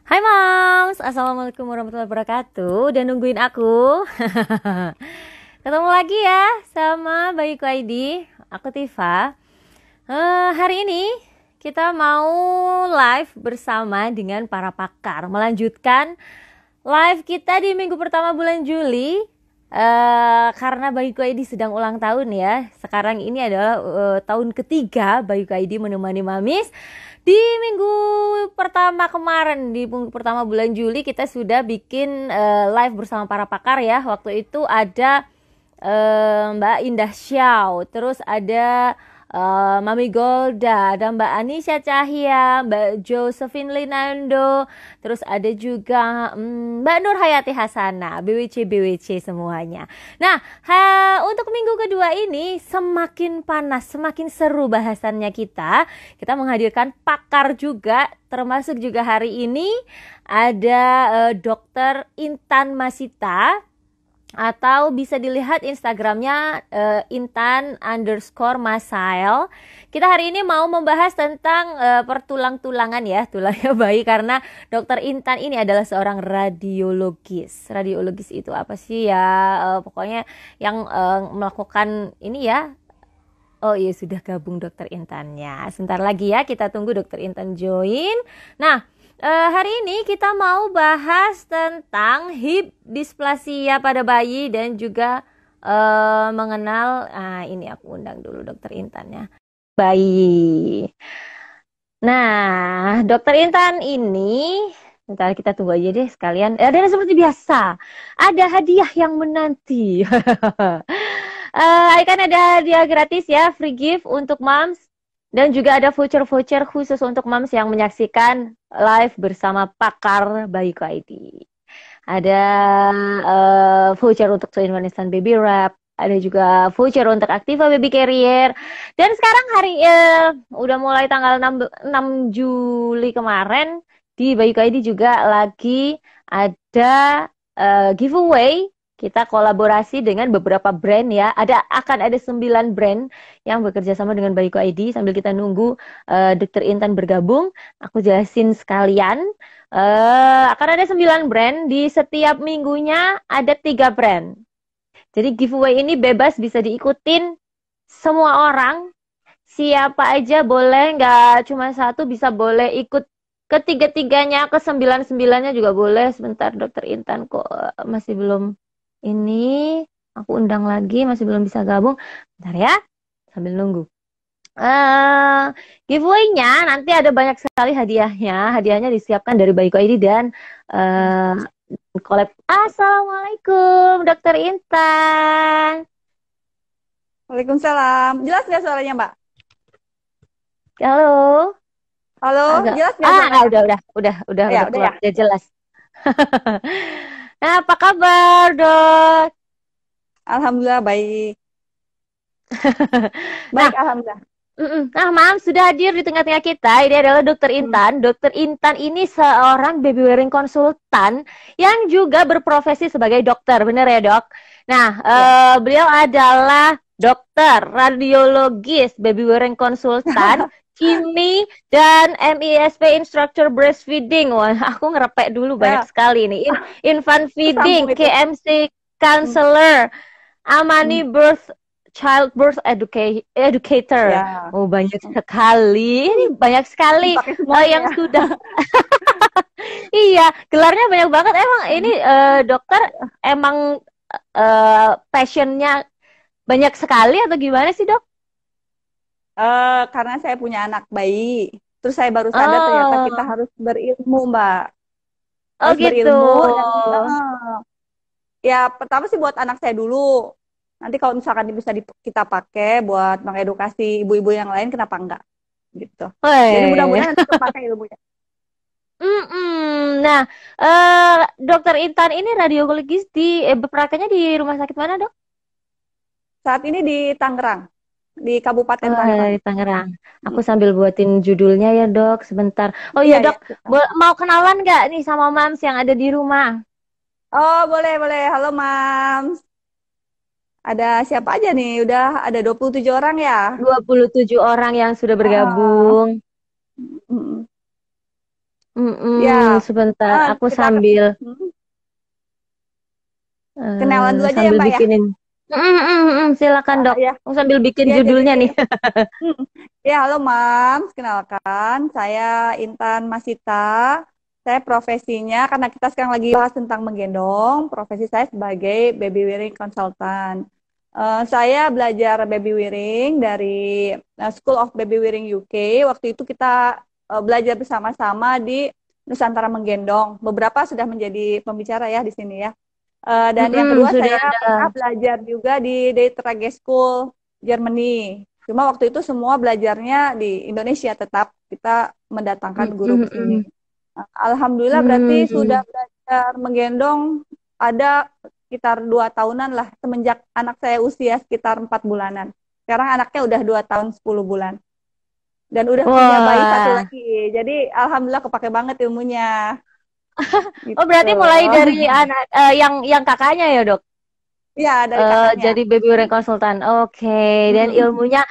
Hai Mams, Assalamualaikum warahmatullahi wabarakatuh. Udah nungguin aku. Ketemu lagi ya sama Bayiku ID. Aku Tifa. Hari ini kita mau live bersama dengan para pakar. Melanjutkan live kita di minggu pertama bulan Juli. Karena Bayiku ID sedang ulang tahun ya. Sekarang ini adalah tahun ketiga Bayiku ID menemani Mamis. Di minggu pertama kemarin, di minggu pertama bulan Juli kita sudah bikin live bersama para pakar ya. Waktu itu ada Mbak Indah Xiao, terus ada Mami Golda, ada Mbak Anisha Cahya, Mbak Josephine Linando, terus ada juga Mbak Nur Hayati Hasana, BWC semuanya. Nah, untuk minggu kedua ini semakin panas, semakin seru bahasannya kita. Kita menghadirkan pakar juga, termasuk juga hari ini ada Dokter Intan Masita, atau bisa dilihat Instagramnya Intan_Masail. Kita hari ini mau membahas tentang pertulang-tulangan ya, tulangnya bayi, karena Dokter Intan ini adalah seorang radiologis. Radiologis itu apa sih ya? Pokoknya yang melakukan ini ya. Oh iya, sudah gabung Dokter Intannya. Sebentar lagi ya, kita tunggu Dokter Intan join. Nah, hari ini kita mau bahas tentang hip displasia pada bayi dan juga mengenal, ini aku undang dulu Dokter Intannya, bayi. Nah, Dokter Intan ini, bentar kita tunggu aja deh sekalian. Dan seperti biasa, ada hadiah yang menanti. Kan ada hadiah gratis ya, free gift untuk moms. Dan juga ada voucher-voucher khusus untuk moms yang menyaksikan live bersama pakar Bayiku ID. Ada voucher untuk 2-in-1 Instant Baby Wrap. Ada juga voucher untuk Activa Baby Carrier. Dan sekarang hari udah mulai tanggal 6 Juli kemarin di Bayiku ID juga lagi ada giveaway. Kita kolaborasi dengan beberapa brand ya. Akan ada 9 brand yang bekerja sama dengan Bayiku ID. Sambil kita nunggu Dokter Intan bergabung, aku jelasin sekalian. Akan ada 9 brand. Di setiap minggunya ada 3 brand. Jadi giveaway ini bebas, bisa diikutin semua orang. Siapa aja boleh, nggak cuma satu, bisa boleh ikut ketiga-tiganya, ke 9-9-nya juga boleh. Sebentar, Dokter Intan kok masih belum. Ini aku undang lagi, masih belum bisa gabung. Bentar ya, sambil nunggu. Giveaway-nya nanti ada banyak sekali hadiahnya. Hadiahnya disiapkan dari Bayiku ID dan collab. Assalamualaikum, Dokter Intan. Waalaikumsalam. Jelas nggak suaranya, Mbak? Halo. Halo, Agak. jelas nggak suaranya? Udah Ya, udah keluar, ya. udah jelas. Nah, apa kabar, Dok? Alhamdulillah baik. Nah, Baik, alhamdulillah. Nah, Mam sudah hadir di tengah-tengah kita. Ini adalah Dokter Intan. Dokter Intan ini seorang baby wearing konsultan yang juga berprofesi sebagai dokter, benar ya, Dok? Nah, Ya. beliau adalah dokter, radiologis, baby wearing konsultan, KIMI, dan MISP Instructor Breastfeeding. Wah, aku ngerepek dulu banyak Ya, sekali nih. Infant kesambung Feeding, itu. KMC Hmm, Counselor, Amani hmm. Childbirth Educator. Ya, Oh, banyak sekali. Ini banyak sekali dipakai semuanya yang ya. sudah. Iya, gelarnya banyak banget. Emang ini dokter emang passionnya banyak sekali atau gimana sih, Dok? Karena saya punya anak bayi, terus saya baru sadar ternyata kita Oh, harus berilmu, Mbak. oh Harus gitu. berilmu dan ya pertama sih buat anak saya dulu. Nanti kalau misalkan bisa kita pakai buat mengedukasi ibu-ibu yang lain, kenapa enggak? Gitu. Jadi Weh. mudah-mudahan nanti terpakai ilmunya. Nah, Dokter Intan ini radiologis di prakteknya di rumah sakit mana, Dok? Saat ini di Tangerang, di Kabupaten Oh, Tangerang. di Tangerang. Aku sambil buatin judulnya ya, Dok, sebentar. Oh iya, Iya, Dok, ya. mau kenalan nggak nih sama Mams yang ada di rumah? Oh, boleh, boleh. Halo, Mams. Ada siapa aja nih? Udah ada 27 orang ya? 27 orang yang sudah Oh, bergabung. mm, Mm-mm. ya, Sebentar, aku kita sambil kenalan dulu aja ya sambil Mbak ya. bikinin. Silakan Dok. Ya, Aku sambil bikin ya jadi judulnya nih. hmm, ya halo Mams, kenalkan saya Intan Masita. Saya profesinya karena kita sekarang lagi bahas tentang menggendong, profesi saya sebagai baby wearing consultant. Saya belajar baby wearing dari School of Baby Wearing UK. Waktu itu kita belajar bersama-sama di Nusantara Menggendong. Beberapa sudah menjadi pembicara ya di sini ya. Dan yang kedua Sudah saya pernah ada. belajar juga di Trage School Germany. Cuma waktu itu semua belajarnya di Indonesia, tetap kita mendatangkan guru ke sini. Alhamdulillah berarti sudah belajar menggendong ada sekitar 2 tahunan lah, semenjak anak saya usia sekitar 4 bulanan. Sekarang anaknya udah 2 tahun 10 bulan dan udah punya bayi satu Wah. lagi. Jadi alhamdulillah kepake banget ilmunya. Oh, Gitu. berarti mulai dari anak yang kakaknya ya, Dok? Iya, dari kakaknya. Jadi baby wearing consultant. Oke, dan Mm-mm. ilmunya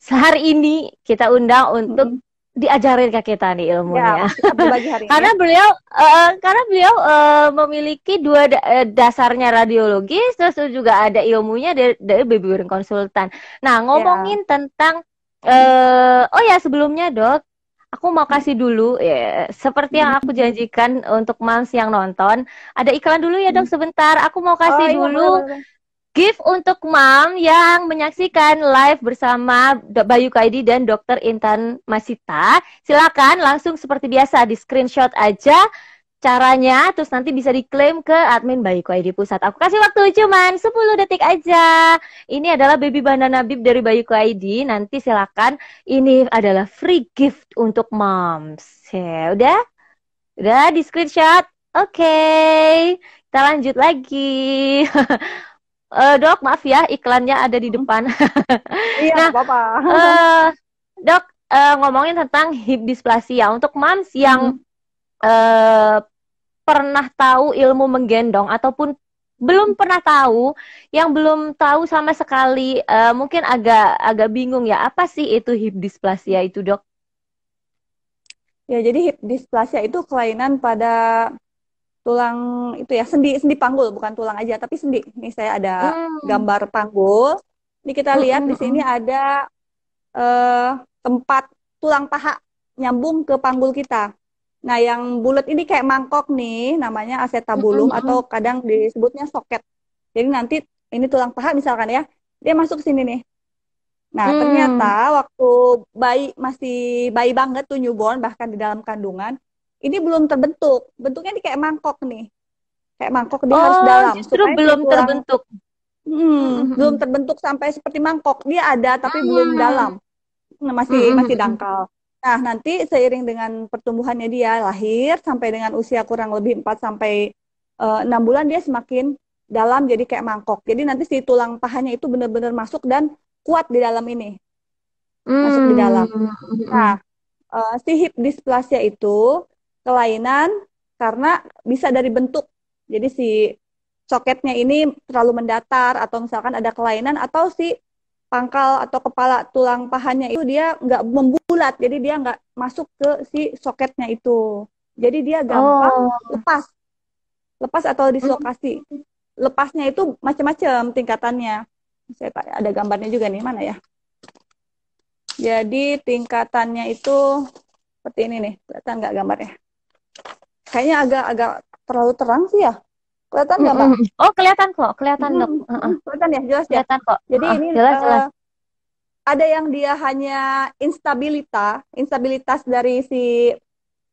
sehari ini kita undang untuk Mm-mm. diajarin ke kita nih Ya, ilmunya. kita berbagi hari ini Karena ya. beliau memiliki dua dasarnya radiologi, terus juga ada ilmunya dari baby wearing consultant. Nah, Ya. ngomongin tentang oh ya sebelumnya Dok, aku mau kasih dulu ya, seperti yang aku janjikan untuk moms yang nonton, ada iklan dulu ya Dok sebentar. Aku mau Oh kasih iya, dulu boleh, boleh. gift untuk mom yang menyaksikan live bersama Bayu Kaidi dan Dokter Intan Masita. Silakan langsung seperti biasa di screenshot aja caranya, terus nanti bisa diklaim ke admin Bayu Kaidi Pusat. Aku kasih waktu cuman 10 detik aja. Ini adalah baby banana bib dari Bayu Kaidi. Nanti silakan, ini adalah free gift untuk moms. Ya, udah di screenshot. Oke, kita lanjut lagi. Dok, maaf ya, iklannya ada di depan. Iya, Nah, nggak apa-apa. eh, Dok, ngomongin tentang hip dysplasia untuk moms yang eh, pernah tahu ilmu menggendong ataupun belum pernah tahu, yang belum tahu sama sekali, mungkin agak agak bingung ya, apa sih itu hip dysplasia itu, Dok? Ya, jadi hip dysplasia itu kelainan pada tulang itu ya, sendi sendi panggul, bukan tulang aja tapi sendi. Ini saya ada Hmm. gambar panggul. Ini kita lihat di sini Mm-mm-mm. ada eh, tempat tulang paha nyambung ke panggul kita. Nah, yang bulat ini kayak mangkok nih, namanya acetabulum atau Mm-mm-mm. kadang disebutnya soket. Jadi nanti ini tulang paha misalkan ya, dia masuk ke sini nih. Nah, ternyata Hmm. waktu bayi masih bayi banget tuh newborn, bahkan di dalam kandungan, ini belum terbentuk. Bentuknya ini kayak mangkok nih. Kayak mangkok dia harus Oh, dalam justru supaya si belum tulang terbentuk. belum Mm-mm-mm. terbentuk sampai seperti mangkok. Dia ada tapi belum dalam. Hmm. Nah, masih masih Mm-mm-mm. dangkal. Nah, nanti seiring dengan pertumbuhannya dia lahir sampai dengan usia kurang lebih 4 sampai 6 bulan dia semakin dalam jadi kayak mangkok. Jadi nanti si tulang pahanya itu benar-benar masuk dan kuat di dalam ini, masuk di dalam. Nah, Mm-mm. si hip dysplasia itu kelainan karena bisa dari bentuk. Jadi si soketnya ini terlalu mendatar atau misalkan ada kelainan atau si pangkal atau kepala tulang pahanya itu dia nggak membulat, jadi dia nggak masuk ke si soketnya itu. Jadi dia gampang Oh. lepas, lepas atau dislokasi. Lepasnya itu macam-macam tingkatannya. Saya ada gambarnya juga nih, mana ya? Jadi tingkatannya itu seperti ini nih, kelihatan nggak gambarnya? Kayaknya agak-agak terlalu terang sih ya. Kelihatan nggak, Mbak? Oh, kelihatan Dok. Kelihatan ya, jelas ya. Kelihatan kok. Jadi ini Jelas jelas. ada yang dia hanya instabilitas, instabilitas dari si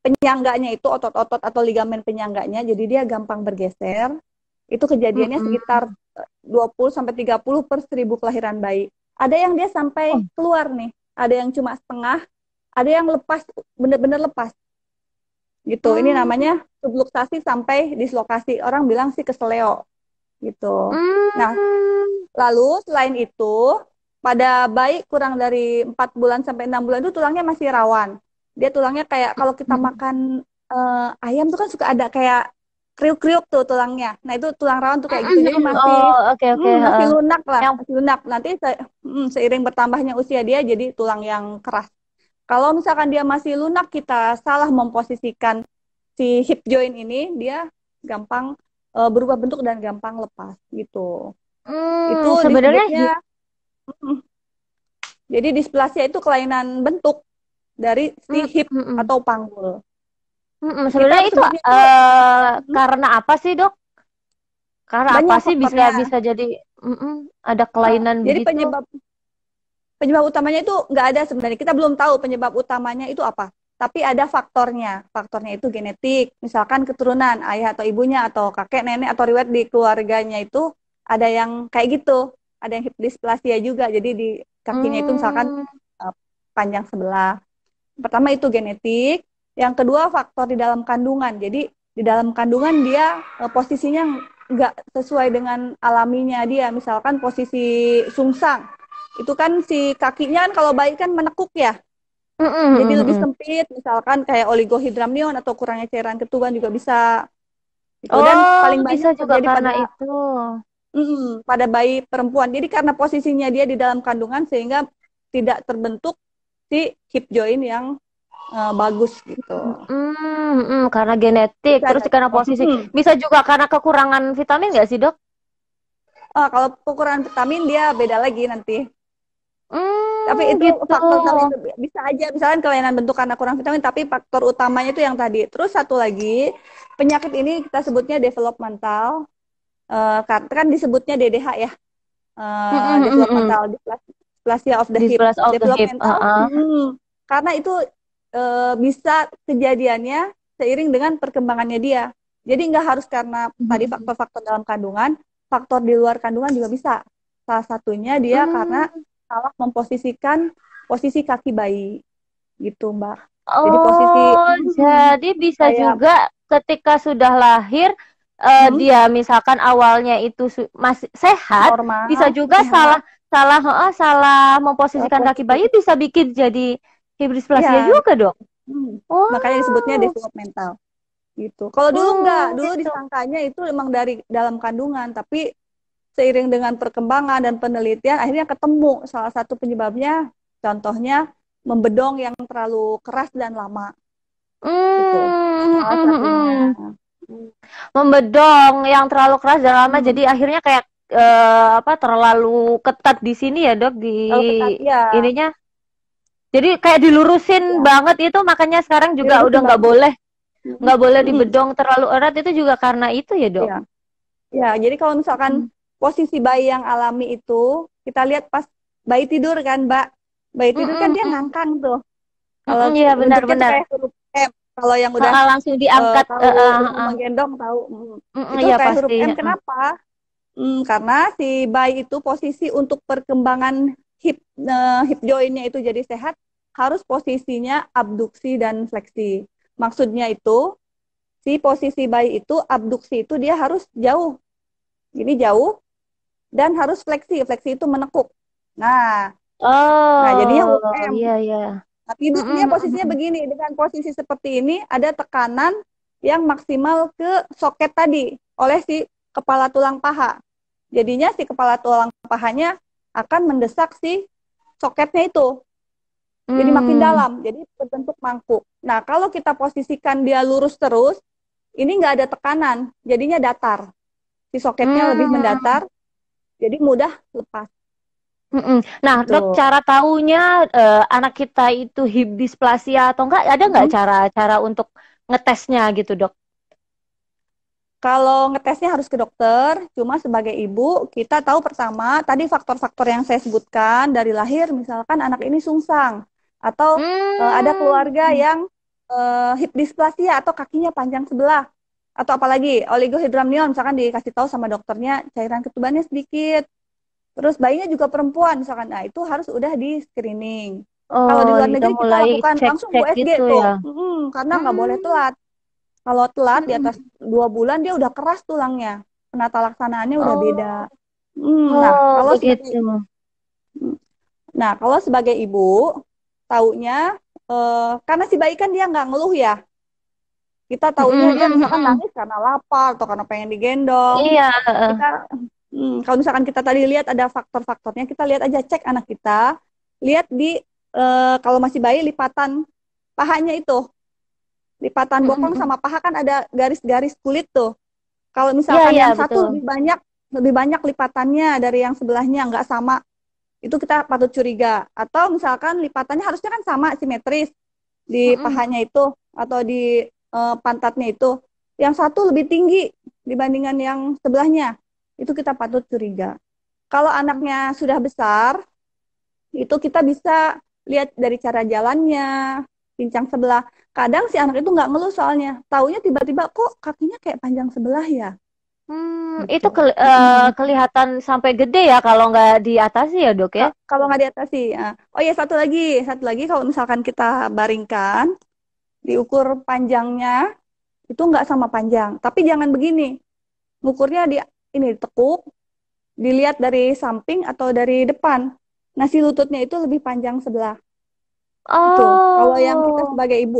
penyangganya itu, otot-otot atau ligamen penyangganya, jadi dia gampang bergeser. Itu kejadiannya Mm-mm. sekitar 20 sampai 30 per 1000 kelahiran bayi. Ada yang dia sampai Oh. keluar nih, ada yang cuma setengah, ada yang lepas, benar-benar lepas gitu. Ini Hmm. namanya subluxasi sampai dislokasi. Orang bilang sih keseleo gitu. Nah, Hmm. lalu selain itu pada bayi kurang dari 4 bulan sampai 6 bulan itu tulangnya masih rawan. Dia tulangnya kayak kalau kita makan ayam tuh kan suka ada kayak kriuk-kriuk tuh tulangnya. Nah, itu tulang rawan tuh kayak gitu. Jadi masih Oh, oke oke. masih lunak lah, Yang masih lunak. Nanti seiring bertambahnya usia dia jadi tulang yang keras. Kalau misalkan dia masih lunak, kita salah memposisikan si hip joint ini dia gampang berubah bentuk dan gampang lepas gitu. Itu Sebenarnya disebutnya mm, jadi displasia itu kelainan bentuk dari si mm, hip mm, mm. atau panggul. Sebenarnya Kita itu sebutnya itu karena apa sih, Dok? Karena apa banyak sih bisa faktornya. bisa jadi ada kelainan Jadi begitu? penyebab penyebab utamanya itu nggak ada sebenarnya. Kita belum tahu penyebab utamanya itu apa. Tapi ada faktornya. Faktornya itu genetik. Misalkan keturunan ayah atau ibunya atau kakek, nenek atau riwayat di keluarganya itu ada yang kayak gitu. Ada yang hip dysplasia juga. Jadi di kakinya itu misalkan Hmm, eh, panjang sebelah. Pertama itu genetik. Yang kedua faktor di dalam kandungan. Jadi di dalam kandungan dia posisinya nggak sesuai dengan alaminya dia. Misalkan posisi sungsang itu kan si kakinya kan kalau bayi kan menekuk ya, mm, mm, jadi mm, lebih mm. sempit, misalkan kayak oligohidramnion atau kurangnya cairan ketuban juga bisa itu. Dan Oh, paling bisa banyak juga terjadi karena pada itu. pada bayi perempuan. Jadi karena posisinya dia di dalam kandungan sehingga tidak terbentuk si hip joint yang bagus gitu. Karena genetik, Bisa terus dari karena posisi, bisa juga karena kekurangan vitamin nggak sih, Dok? kalau kekurangan vitamin dia beda lagi nanti. Tapi itu Gitu. faktor tadi itu bisa aja misalkan kelainan bentuk karena kurang vitamin, tapi faktor utamanya itu yang tadi. Terus satu lagi, penyakit ini kita sebutnya developmental, kan disebutnya DDH ya, developmental dysplasia of the hip. Displaced of the hip. Developmental, karena itu bisa kejadiannya seiring dengan perkembangannya dia. Jadi nggak harus karena tadi faktor-faktor dalam kandungan, faktor di luar kandungan juga bisa. Salah satunya dia karena Hmm. salah memposisikan posisi kaki bayi gitu Mbak. Jadi posisi Oh, jadi bisa kayak juga ketika sudah lahir, hmm, dia misalkan awalnya itu masih sehat, bisa normal, juga salah sehat, salah salah memposisikan kaki posisi bayi bisa bikin jadi hibrisplasia ya juga dong. makanya disebutnya Oh, developmental gitu. Kalau dulu enggak, dulu gitu. disangkanya itu memang dari dalam kandungan, tapi seiring dengan perkembangan dan penelitian akhirnya ketemu salah satu penyebabnya, contohnya membedong yang terlalu keras dan lama gitu. Hmm, Salah satunya. Membedong yang terlalu keras dan lama, Hmm, jadi akhirnya kayak apa terlalu ketat di sini ya dok di kalau ketat ya, ininya. Jadi kayak dilurusin ya, banget itu, makanya sekarang juga udah dilurusin nggak banget. boleh Hmm, nggak boleh hmm, dibedong terlalu erat, itu juga karena itu ya dok. ya, ya. Jadi kalau misalkan Hmm. posisi bayi yang alami itu kita lihat pas bayi tidur kan, Mbak. Bayi tidur kan dia ngangkang tuh. Kalau Iya bentuknya tuh benar-benar. kayak huruf M. Kalau yang udah Langsung diangkat. tahu ilmu menggendong tahu. Itu Iya kayak huruf pasti. M. Kenapa? Karena si bayi itu posisi untuk perkembangan hip jointnya itu jadi sehat harus posisinya abduksi dan fleksi. Maksudnya itu si posisi bayi itu abduksi itu dia harus jauh. Ini jauh dan harus fleksi. Fleksi itu menekuk. Nah, jadinya Oh huruf M. iya iya. Nah, tidur dia posisinya begini. Dengan posisi seperti ini ada tekanan yang maksimal ke soket tadi oleh si kepala tulang paha. Jadinya si kepala tulang pahanya akan mendesak si soketnya itu. Jadi makin Hmm. dalam, jadi berbentuk mangkuk. Nah, kalau kita posisikan dia lurus terus, ini nggak ada tekanan, jadinya datar. Si soketnya lebih Hmm. mendatar, jadi mudah lepas. Nah, dok, Tuh. cara taunya anak kita itu hip dysplasia atau enggak? Ada nggak Hmm. cara-cara untuk ngetesnya gitu, dok? Kalau ngetesnya harus ke dokter, cuma sebagai ibu kita tahu pertama tadi faktor-faktor yang saya sebutkan dari lahir, misalkan anak ini sungsang atau ada Hmm. keluarga yang hip dysplasia atau kakinya panjang sebelah atau apalagi oligohidramnion, misalkan dikasih tahu sama dokternya cairan ketubannya sedikit. Terus bayinya juga perempuan misalkan, nah itu harus udah di screening. Kalau di Oh, luar kita negeri kita mulai lakukan langsung cek-cek USG gitu ya. tuh, karena nggak boleh Hmm. telat. Kalau telat di Mm-mm. atas 2 bulan dia udah keras tulangnya. Penata laksanaannya udah beda. Oh, Nah, oh kalau sebagai begitu. mm, nah kalau sebagai ibu taunya karena si bayi kan dia nggak ngeluh ya. Kita taunya Mm-mm, dia misalkan mm-mm. nangis karena lapar atau karena pengen digendong. Iya. Kita kalau misalkan kita tadi lihat ada faktor-faktornya, kita lihat aja cek anak kita, lihat di kalau masih bayi lipatan pahanya itu. Lipatan bokong Mm-mm. sama paha kan ada garis-garis kulit tuh. Kalau Iya, misalkan iya, yang betul. satu lebih banyak lipatannya dari yang sebelahnya nggak sama, itu kita patut curiga. Atau misalkan lipatannya harusnya kan sama, simetris di Mm-mm. pahanya itu atau di pantatnya itu. Yang satu lebih tinggi dibandingkan yang sebelahnya, itu kita patut curiga. Kalau anaknya sudah besar, itu kita bisa lihat dari cara jalannya, pincang sebelah. Kadang si anak itu nggak ngeluh soalnya, taunya tiba-tiba kok kakinya kayak panjang sebelah ya, Itu gitu. Mm-mm. kelihatan sampai gede ya kalau nggak diatasi ya, Dok ya? Kalau nggak diatasi, ya. Oh ya satu lagi kalau misalkan kita baringkan, diukur panjangnya itu nggak sama panjang, tapi jangan begini, ngukurnya di ini ditekuk, dilihat dari samping atau dari depan. Nah si lututnya itu lebih panjang sebelah. Itu kalau yang kita Oh, sebagai ibu,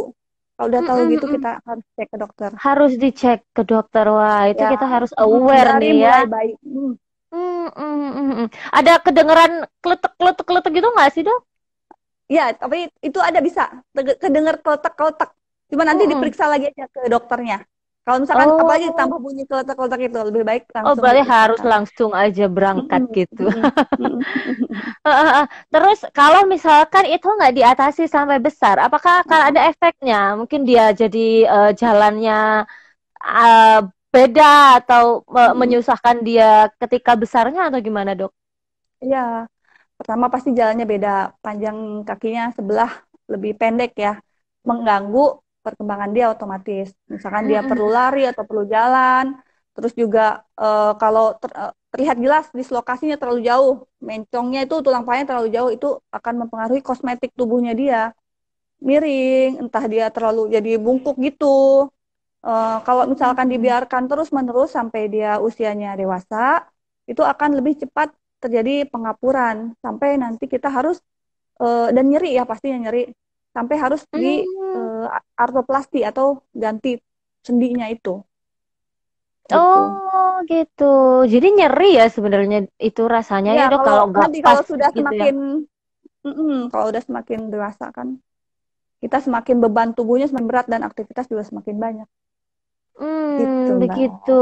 kalau udah tahu gitu mm-mm. kita harus cek ke dokter. Harus dicek ke dokter. Wah, itu Ya, kita harus aware dari nih ya. mulai bayi. Ada kedengeran kletek-kletek-kletek gitu nggak sih, Dok? Ya, tapi itu ada bisa kedenger keletak-keletak. Cuma nanti Mm-mm. diperiksa lagi aja ke dokternya. Kalau misalkan apalagi Oh, ditambah bunyi keletak-keletak itu lebih baik oh langsung berarti harus diperiksakan. langsung aja berangkat Mm-mm, gitu. mm-mm, mm-mm. Terus kalau misalkan itu nggak diatasi sampai besar, apakah akan ada efeknya? Mungkin dia jadi jalannya eh, beda atau Mm-mm. menyusahkan dia ketika besarnya atau gimana, Dok? Iya, pertama pasti jalannya beda. Panjang kakinya sebelah lebih pendek ya. Mengganggu perkembangan dia otomatis. Misalkan dia perlu Mm-mm. lari atau perlu jalan. Terus juga kalau terlihat jelas dislokasinya terlalu jauh. Mencongnya itu tulang pahanya terlalu jauh. Itu akan mempengaruhi kosmetik tubuhnya dia. Miring, entah dia terlalu jadi bungkuk gitu. Kalau misalkan Mm-mm. dibiarkan terus-menerus sampai dia usianya dewasa, itu akan lebih cepat terjadi pengapuran sampai nanti kita harus dan nyeri ya pastinya nyeri sampai harus di Mm. uh, artroplasti atau ganti sendinya itu gitu. Oh gitu. Jadi nyeri ya sebenarnya itu rasanya Ya ya, Dok, kalau kalau nggak nanti kalau pas sudah gitu ya. kalau udah semakin dewasa kan kita semakin beban tubuhnya semakin berat dan aktivitas juga semakin banyak gitu Mbak. Begitu.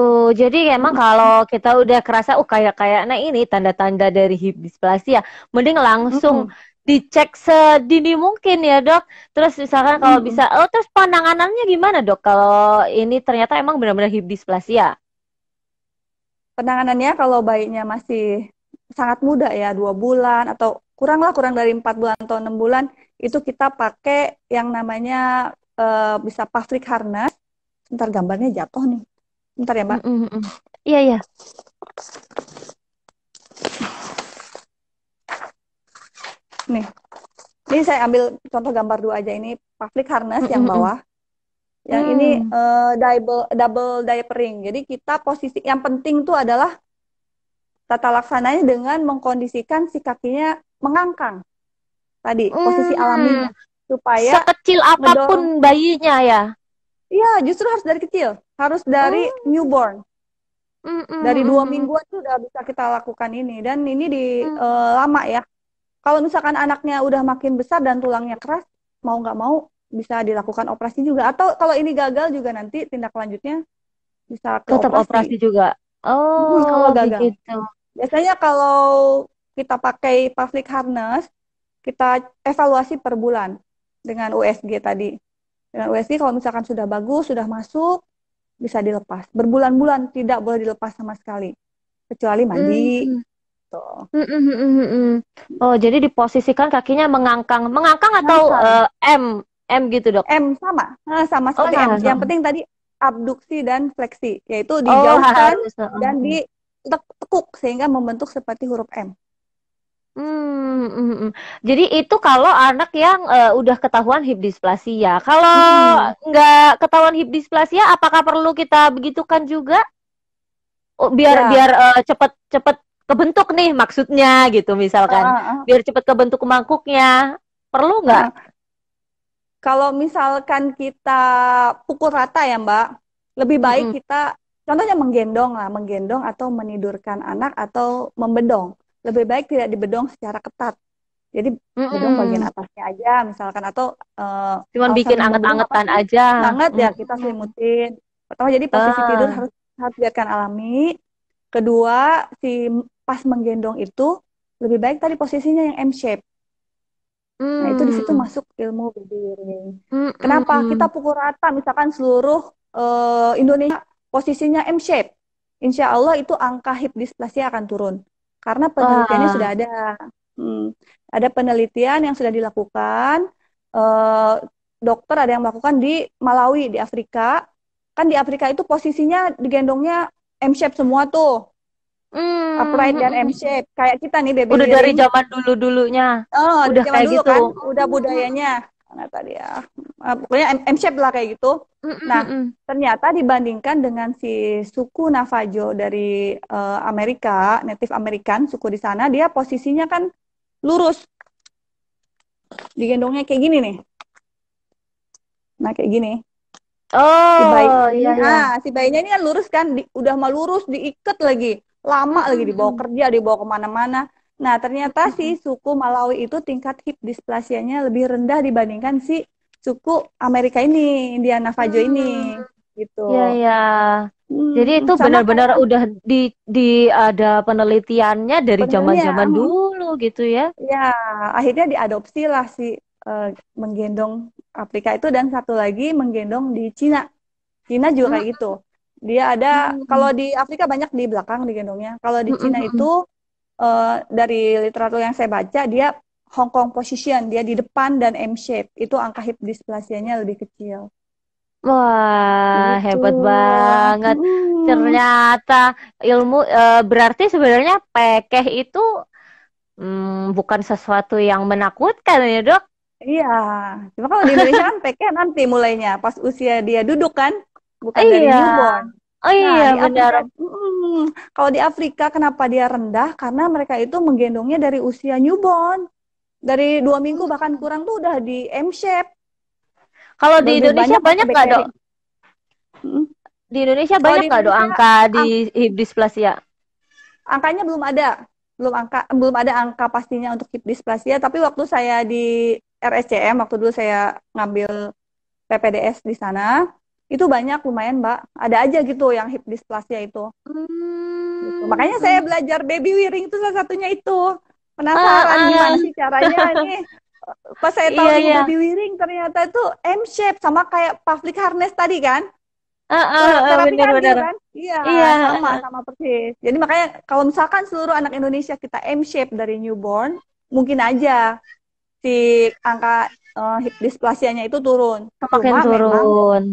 Jadi emang kalau kita udah kerasa, kayak kayak, nah ini tanda-tanda dari hip dysplasia, mending langsung Mm-mm. dicek sedini mungkin ya, Dok. Terus misalkan kalau bisa, Mm-mm. terus penanganannya gimana, Dok? Kalau ini ternyata emang benar-benar hip dysplasia. Penanganannya kalau bayinya masih sangat muda ya 2 bulan atau kurang dari 4 bulan atau 6 bulan itu kita pakai yang namanya bisa pavlik harness. Bentar gambarnya jatuh nih. Bentar ya Mbak. Mm, mm, mm. Iya, iya. Nih, ini saya ambil contoh gambar dua aja ini pavlik harness Mm, yang mm, mm. bawah. Yang ini Hmm. double diapering. Jadi kita posisi yang penting tuh adalah tata laksananya dengan mengkondisikan si kakinya mengangkang tadi posisi Hmm. alaminya supaya Sekecil apapun ngedorong. bayinya ya. Iya, justru harus dari kecil, harus dari Hmm. newborn. Mm, Dari mm, 2 mingguan mm, tuh udah bisa kita lakukan ini dan ini di mm. lama ya. Kalau misalkan anaknya udah makin besar dan tulangnya keras, mau nggak mau bisa dilakukan operasi juga. Atau kalau ini gagal juga nanti tindak lanjutnya bisa ke Tetap operasi. operasi juga. Kalau Oh, gagal. begitu. Biasanya kalau kita pakai pavlik harness, kita evaluasi per bulan dengan USG tadi. Dengan USG kalau misalkan sudah bagus, sudah masuk, bisa dilepas. Berbulan-bulan tidak boleh dilepas sama sekali. Kecuali mandi. Hmm. Tuh. Mm, mm, mm, mm, mm. Oh, jadi diposisikan kakinya mengangkang. Mengangkang atau Ngangkang. M? M gitu, Dok. M sama. Nah, sama Oh, seperti M. Yang sama-sama. penting tadi abduksi dan fleksi. Yaitu Oh, dijauhkan harus. dan ditekuk sehingga membentuk seperti huruf M. Jadi itu kalau anak yang udah ketahuan hip dysplasia. Kalau Mm-mm. nggak ketahuan hip dysplasia, apakah perlu kita begitukan juga? Oh, biar Ya, biar cepet kebentuk nih maksudnya gitu uh, misalkan. uh, uh, Biar cepet kebentuk mangkuknya. Perlu nggak? uh, uh. Kalau misalkan kita pukul rata ya Mbak, lebih baik Mm-mm. kita contohnya menggendong lah, menggendong atau menidurkan anak atau membedong. Lebih baik tidak dibedong secara ketat. Jadi gedong bagian Mm-mm. atasnya aja misalkan, atau Cuman kalau bikin saking mendung apa anget-angetan sih? aja. Banget ya kita Mm-mm. selimutin. Pertama jadi posisi tidur Ah. harus harus biarkan alami. Kedua, si pas menggendong itu lebih baik tadi posisinya yang M shape. Nah, itu di situ Hmm. masuk ilmu baby wearing. Kenapa? Kita Mm-mm. pukul rata misalkan seluruh Indonesia posisinya M shape. Insya Allah itu angka hip dysplasia akan turun. Karena penelitiannya sudah Wah. ada. Hmm, ada penelitian yang sudah dilakukan. Eh, dokter ada yang melakukan di Malawi, di Afrika. Kan di Afrika itu posisinya digendongnya M shape semua tuh. Upright dan M Hmm. shape. Kayak kita nih baby Udah dari wearing. zaman dulu-dulunya. Oh, dari Udah zaman kayak dulu gitu. kan, udah budayanya. Nah, tadi ya. Pokoknya M-shape lah kayak gitu. Nah, Mm-mm. ternyata dibandingkan dengan si suku Navajo dari Amerika, Native American, suku di sana, dia posisinya kan lurus. Digendongnya kayak gini nih. Nah, kayak gini. Si bayi Oh, ini, iya iya. si bayinya ini kan lurus kan, udah mah lurus, diikat lagi. Lama lagi dibawa Mm-mm. kerja, dibawa kemana-mana. Nah, ternyata si Mm-mm. suku Malawi itu tingkat hip dysplasianya lebih rendah dibandingkan si suku Amerika ini, Indian Navajo ini. Hmm. Gitu. Iya iya. Jadi itu Sama benar-benar kayak udah di ada penelitiannya dari sebenarnya, zaman-zaman dulu gitu ya. ya akhirnya diadopsi lah si eh, menggendong Afrika itu, dan satu lagi menggendong di Cina. Cina juga kayak gitu. Dia ada, kalau Mm-mm. di Afrika banyak di belakang digendongnya. Kalau di Cina itu Mm-mm. dari literatur yang saya baca, dia Hong Kong position, dia di depan dan M shape. Itu angka hip dysplasianya lebih kecil. Wah, Gitu. hebat banget. Hmm, Ternyata ilmu berarti sebenarnya pekeh itu bukan sesuatu yang menakutkan ya, Dok? iya. Cuma kalau di Indonesia kan PK nanti mulainya pas usia dia duduk kan, bukan dari Iya. newborn. Oh Nah, iya, di benar. Afrika, kalau di Afrika kenapa dia rendah? Karena mereka itu menggendongnya dari usia newborn. Dari 2 minggu bahkan kurang tuh udah di M shape. Kalau di Lebih Indonesia banyak pakai banyak back nggak, Dok? carry. Mm. Di Indonesia Kalau banyak di nggak, Dok, Indonesia angka di ang- hip dysplasia? angkanya belum ada angka pastinya untuk hip dysplasia. Tapi waktu saya di RSCM, waktu dulu saya ngambil PPDS di sana, itu banyak lumayan Mbak. Ada aja gitu yang hip dysplasia itu. Gitu. Makanya saya Hmm. belajar baby wearing itu salah satunya itu. Ah, Penasaran gimana ah. sih caranya nih. Pas saya tahu Iya, ilmu iya. baby wearing ternyata itu M shape sama kayak pelvic harness tadi kan. Ah, ah, ah, Terapi kardio benar-benar. kan? Iya, Iya. sama sama persis. Jadi makanya kalau misalkan seluruh anak Indonesia kita M shape dari newborn, mungkin aja si angka hip dysplasianya itu turun. Makin turun.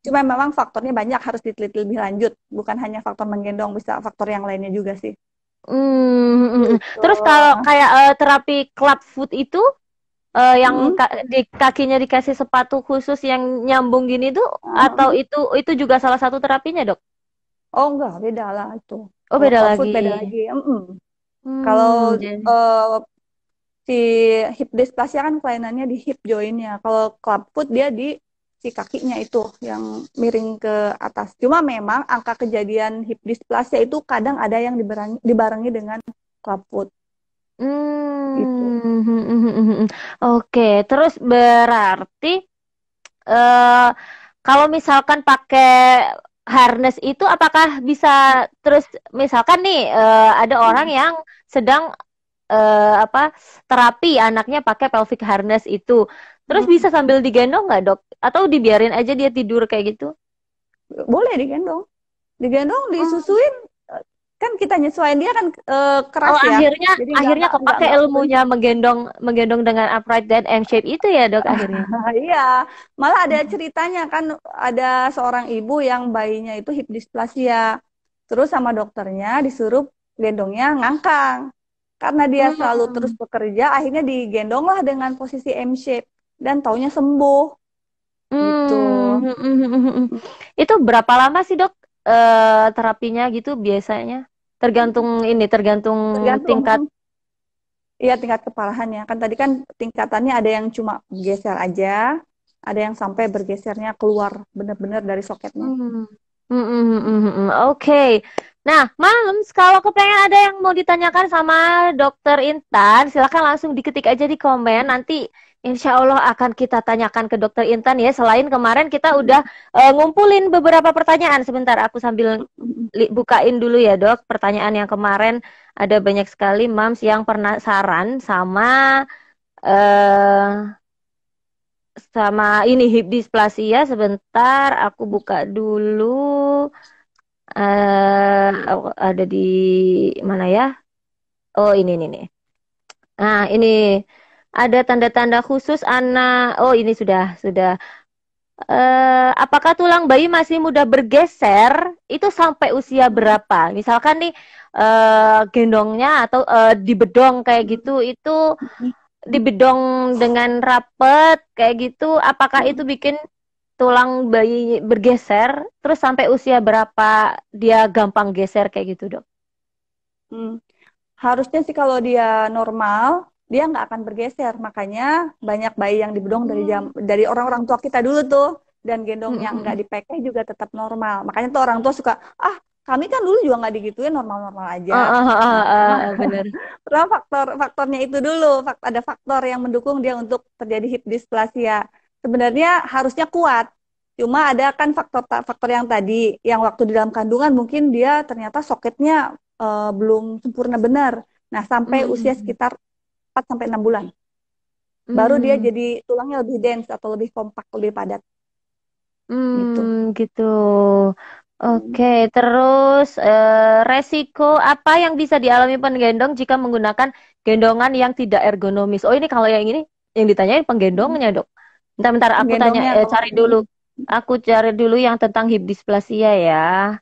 Cuma memang faktornya banyak, harus diteliti lebih lanjut. Bukan hanya faktor menggendong, bisa faktor yang lainnya juga sih. Gitu. Terus kalau kayak terapi club foot itu yang Mm-mm. di kakinya dikasih sepatu khusus yang nyambung gini tuh, atau Uh-uh. itu juga salah satu terapinya, Dok? Oh enggak, beda lah itu. Oh, Kalau beda club foot lagi. beda lagi. Mm-mm. Kalau Jadi. eh, si hip dysplasia kan kelainannya di hip jointnya. Kalau club foot dia di si kakinya itu yang miring ke atas. Cuma memang angka kejadian hip dysplasia itu kadang ada yang dibarengi dengan club foot gitu. Oke, terus berarti eh kalau misalkan pakai harness itu apakah bisa terus misalkan nih ada orang Hmm. yang sedang apa terapi anaknya pakai pelvic harness itu. Terus Hmm. bisa sambil digendong nggak, Dok? Atau dibiarin aja dia tidur kayak gitu? Boleh digendong. Digendong, Hmm. disusuin, kan kita nyesuaiin dia kan Oh, keras ya. akhirnya Jadi akhirnya kepake nggak ilmunya menggendong menggendong dengan upright dan M shape itu ya, Dok, akhirnya. iya, malah ada ceritanya kan, ada seorang ibu yang bayinya itu hip dysplasia. Terus sama dokternya disuruh gendongnya ngangkang. Karena dia selalu terus Hmm. bekerja, akhirnya digendonglah dengan posisi M shape dan taunya sembuh gitu. Itu berapa lama sih, Dok, terapinya gitu biasanya? Tergantung ini, tergantung tingkat. Tergantung, iya tingkat keparahannya. Kan tadi kan tingkatannya ada yang cuma geser aja, ada yang sampai bergesernya keluar benar-benar dari soketnya. Hmm. Oke. Nah, Mams, kalau kepengen ada yang mau ditanyakan sama Dokter Intan, silakan langsung diketik aja di komen. Nanti insya Allah akan kita tanyakan ke Dokter Intan ya. Selain kemarin kita udah ngumpulin beberapa pertanyaan. Sebentar, aku sambil bukain dulu ya dok. Pertanyaan yang kemarin ada banyak sekali Mams yang penasaran eh sama ini hip dysplasia. Sebentar, aku buka dulu. Ada di mana ya? Oh ini nih. Nah ini ada tanda-tanda khusus anak. Oh ini sudah. Apakah tulang bayi masih mudah bergeser? Itu sampai usia berapa? Misalkan nih gendongnya atau dibedong kayak gitu, itu dibedong dengan rapet kayak gitu. Apakah itu bikin tulang bayi bergeser? Terus sampai usia berapa dia gampang geser kayak gitu, dok? Hmm. Harusnya sih kalau dia normal, dia nggak akan bergeser. Makanya banyak bayi yang dibedong dari orang-orang tua kita dulu tuh, dan gendong yang nggak dipakai juga tetap normal. Makanya tuh orang tua suka, ah kami kan dulu juga nggak digituin, normal-normal aja. Nah, Bener. pertama faktornya itu dulu, ada faktor yang mendukung dia untuk terjadi hip dysplasia. Sebenarnya harusnya kuat. Cuma ada kan faktor yang tadi, yang waktu di dalam kandungan mungkin dia ternyata soketnya belum sempurna benar. Nah, sampai usia sekitar 4 sampai 6 bulan. Baru dia jadi tulangnya lebih dense atau lebih kompak, lebih padat gitu. Gitu. Oke, terus resiko apa yang bisa dialami penggendong jika menggunakan gendongan yang tidak ergonomis? Oh, ini kalau yang ini yang ditanyain penggendongnya, dok. Bentar, aku tanya, Gendongnya cari dulu. Aku cari dulu yang tentang hip dysplasia ya.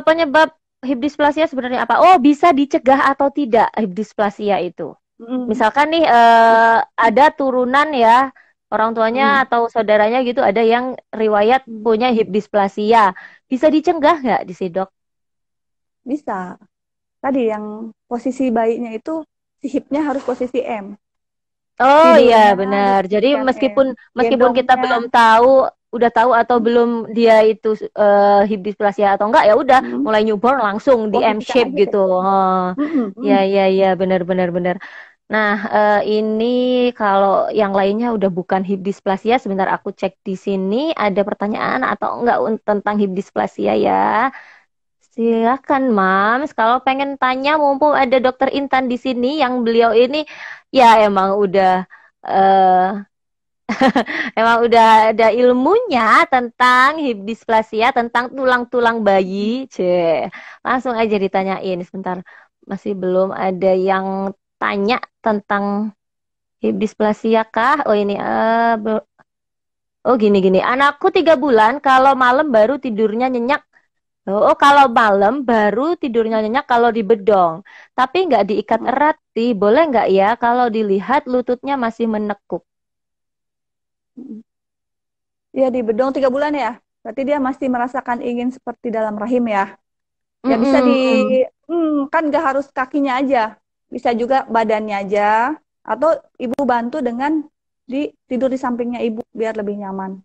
Penyebab hip dysplasia sebenarnya apa? Oh, bisa dicegah atau tidak hip dysplasia itu? Misalkan nih ada turunan ya, orang tuanya atau saudaranya gitu ada yang riwayat punya hip dysplasia. Bisa dicegah nggak di sini, dok? bisa. Tadi yang posisi bayinya itu si hipnya harus posisi M. Oh iya Tidurnya benar. Jadi diposisikan M. meskipun kita Gendongnya belum tahu, udah tahu atau belum dia itu hip dysplasia atau enggak, ya udah mulai newborn langsung di M posisikan shape aja deh. gitu. Oh, ya benar. Nah, ini kalau yang lainnya udah bukan hip dysplasia, sebentar aku cek di sini ada pertanyaan atau enggak tentang hip dysplasia ya. Silakan, Mams. Kalau pengen tanya, mumpung ada Dokter Intan di sini, yang beliau ini ya eh, emang udah ada ilmunya tentang hip dysplasia, tentang tulang-tulang bayi. Langsung aja ditanyain. Sebentar, masih belum ada yang tanya tentang hip dysplasia kah? Oh ini, oh gini. Anakku 3 bulan, kalau malam baru tidurnya nyenyak. Oh, kalau malam baru tidurnya nyenyak kalau dibedong. Tapi nggak diikat erat sih. Boleh nggak ya kalau dilihat lututnya masih menekuk? Ya di bedong 3 bulan ya. Berarti dia masih merasakan ingin seperti dalam rahim ya. Ya bisa kan nggak harus kakinya aja. Bisa juga badannya aja. Atau ibu bantu dengan tidur di sampingnya ibu biar lebih nyaman.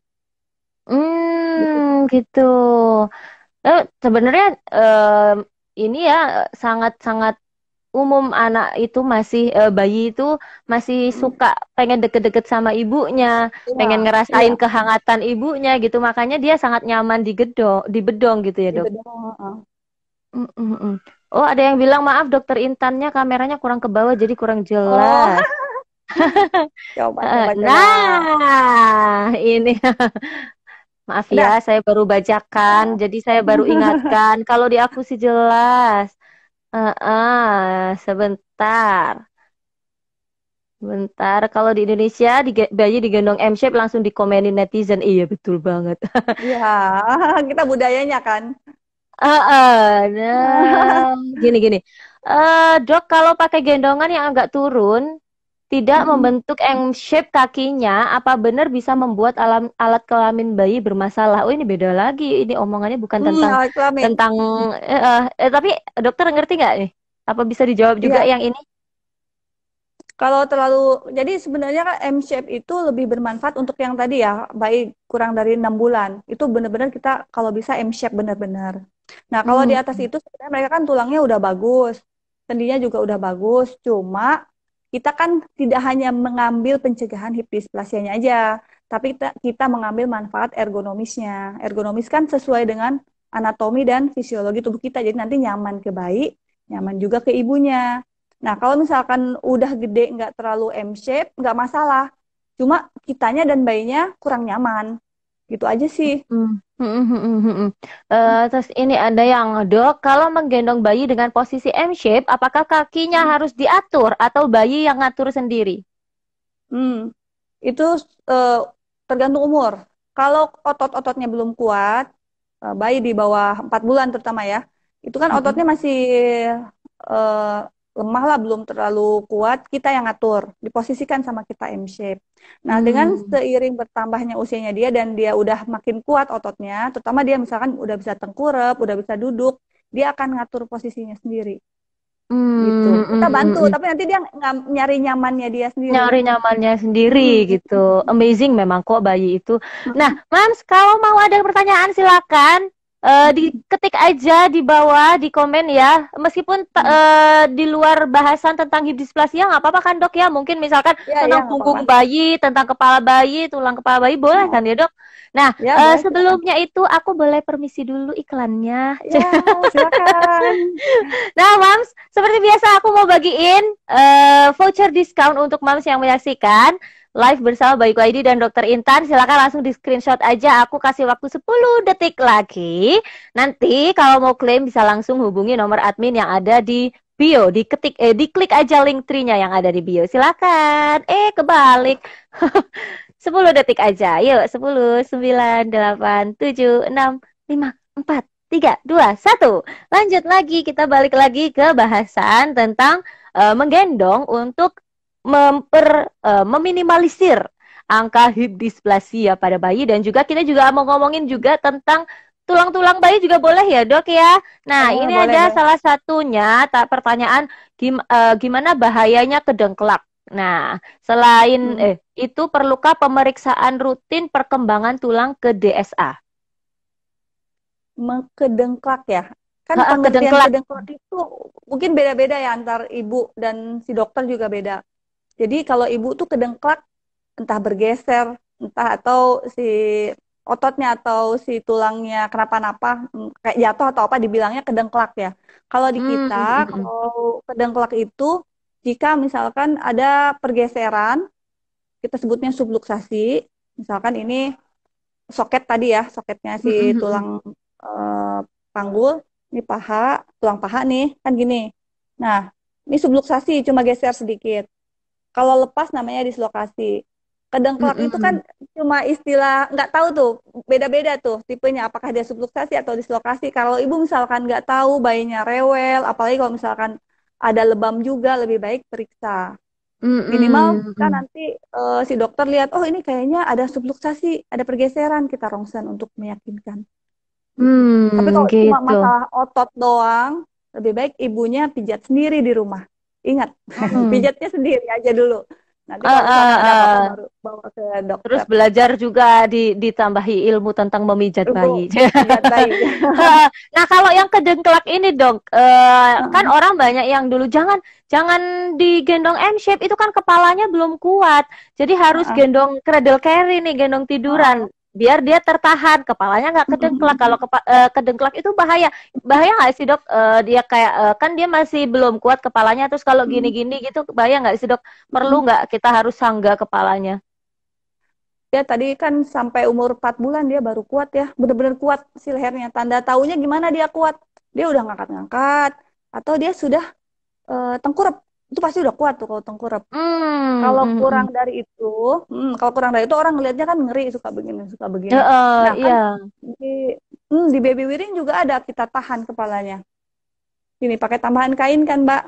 Gitu. Gitu. Sebenarnya ini ya sangat-sangat umum anak itu masih bayi itu masih suka pengen deket-deket sama ibunya, Iya, pengen iya. ngerasain kehangatan ibunya gitu, makanya dia sangat nyaman di bedong gitu ya Di dok. bedong. Oh ada yang bilang maaf dokter Intannya kameranya kurang ke bawah jadi kurang Oh, jelas. coba. Nah ini maaf ya Udah. saya baru bacakan, jadi saya baru ingatkan kalau di aku sih jelas. Sebentar. Bentar, kalau di Indonesia bayi digendong M-shape langsung dikomenin netizen. Iya, betul banget. Iya, kita budayanya kan. Nah, gini. Dok, kalau pakai gendongan yang agak turun, tidak membentuk M-shape kakinya, apa benar bisa membuat alat kelamin bayi bermasalah? Oh, ini beda lagi. Ini omongannya bukan tentang Alat kelamin. tentang. Tapi dokter ngerti nggak nih? Apa bisa dijawab juga Iya, yang ini? Kalau terlalu, jadi sebenarnya kan M-shape itu lebih bermanfaat untuk yang tadi ya, bayi kurang dari 6 bulan. Itu benar-benar kita kalau bisa M-shape benar-benar. Nah, kalau di Hmm. atas itu sebenarnya mereka kan tulangnya udah bagus, sendinya juga udah bagus. Cuma kita kan tidak hanya mengambil pencegahan hip dysplasia-nya aja, tapi kita mengambil manfaat ergonomisnya. Ergonomis kan sesuai dengan anatomi dan fisiologi tubuh kita. Jadi nanti nyaman ke bayi, nyaman juga ke ibunya. Nah, kalau misalkan udah gede nggak terlalu M-shape, nggak masalah. Cuma kitanya dan bayinya kurang nyaman. Gitu aja sih. Hmm. Terus ini ada yang dok, kalau menggendong bayi dengan posisi M shape, apakah kakinya harus diatur atau bayi yang ngatur sendiri? Hmm, itu eh, tergantung umur. Kalau otot-ototnya belum kuat, bayi di bawah 4 bulan terutama ya, itu kan ototnya masih eh, lemah lah, belum terlalu kuat, kita yang ngatur, diposisikan sama kita M-shape. Nah, dengan Hmm. seiring bertambahnya usianya dia dan dia udah makin kuat ototnya, terutama dia misalkan udah bisa tengkurap, udah bisa duduk, dia akan ngatur posisinya sendiri, gitu. Kita bantu, tapi nanti dia nyari nyamannya dia sendiri. Nyari nyamannya Mm-mm. sendiri gitu. Amazing memang kok bayi itu. Nah, Mams, kalau mau ada pertanyaan silakan diketik aja di bawah di komen ya. Meskipun di luar bahasan tentang hip dysplasia nggak apa-apa kan dok ya. Mungkin misalkan Ya, ya, tentang nggak apa-apa. punggung bayi, tentang kepala bayi, tulang kepala bayi boleh kan ya dok? Nah, Ya, boleh, silakan. sebelumnya itu aku boleh permisi dulu iklannya. Ya, silakan. Nah, Mams, seperti biasa aku mau bagiin voucher discount untuk Mams yang menyaksikan live bersama Bayiku ID dan Dokter Intan. Silakan langsung di screenshot aja. Aku kasih waktu 10 detik lagi. Nanti kalau mau klaim bisa langsung hubungi nomor admin yang ada di bio. Diklik aja link tree-nya yang ada di bio. Silakan. Kebalik. 10 detik aja. Yuk, 10, 9, 8, 7, 6, 5, 4, 3, 2, 1. Lanjut lagi, kita balik lagi ke bahasan tentang menggendong untuk meminimalisir angka hip dysplasia pada bayi dan juga kita juga mau ngomongin juga tentang tulang-tulang bayi juga boleh ya dok ya. Nah ini Boleh, ada boleh. salah satunya pertanyaan gimana bahayanya kedengklak. Nah selain Hmm. itu perlukah pemeriksaan rutin perkembangan tulang ke DSA? Kedengklak ya. Kan pengertian Kedengklak. kedengklak itu mungkin beda-beda ya antar ibu dan si dokter juga beda. Jadi kalau ibu tuh kedengklak entah bergeser, entah atau si ototnya atau si tulangnya kenapa-napa, kayak jatuh atau apa dibilangnya kedengklak ya. Kalau di kita, Hmm. kalau kedengklak itu jika misalkan ada pergeseran, kita sebutnya subluksasi. Misalkan ini soket tadi ya, soketnya si tulang eh, panggul, ini paha, tulang paha nih, kan gini. Nah, ini subluksasi, cuma geser sedikit. Kalau lepas namanya dislokasi. Kedengklak itu kan cuma istilah, nggak tahu tuh, beda-beda tuh tipenya, apakah dia subluksasi atau dislokasi. Kalau ibu misalkan nggak tahu, bayinya rewel, apalagi kalau misalkan ada lebam juga, lebih baik periksa. Minimal kita nanti si dokter lihat, oh ini kayaknya ada subluksasi, ada pergeseran, kita rongsen untuk meyakinkan. Gitu. Tapi kalau cuma Gitu. masalah otot doang, lebih baik ibunya pijat sendiri di rumah. Ingat, Hmm. pijatnya sendiri aja dulu. Nanti Eh, kalau eh, misalkan ada apa-apa eh. baru bawa ke Terus dokter. belajar juga ditambahi ilmu tentang memijat Ibu bayi. pijat bayi. Nah, kalau yang kedengklak ini, Dok, kan orang banyak yang dulu jangan jangan digendong M shape itu kan kepalanya belum kuat. Jadi harus gendong cradle carry nih, gendong tiduran biar dia tertahan, kepalanya nggak kedengklak. Kalau kedengklak itu bahaya. Bahaya nggak sih, Dok? Dia kayak kan dia masih belum kuat kepalanya terus kalau gini-gini gitu bahaya nggak sih, Dok? Perlu nggak kita harus sangga kepalanya? Dia tadi kan sampai umur 4 bulan dia baru kuat ya, benar-benar kuat si lehernya. Tanda taunya gimana dia kuat? Dia udah ngangkat-ngangkat atau dia sudah tengkurap. Itu pasti udah kuat tuh kalau tengkurap. Kalau kurang dari itu, kalau kurang dari itu orang ngelihatnya kan ngeri, suka begini, suka begini. Nah kan Iya. di, di baby wearing juga ada kita tahan kepalanya. Ini pakai tambahan kain kan, Mbak.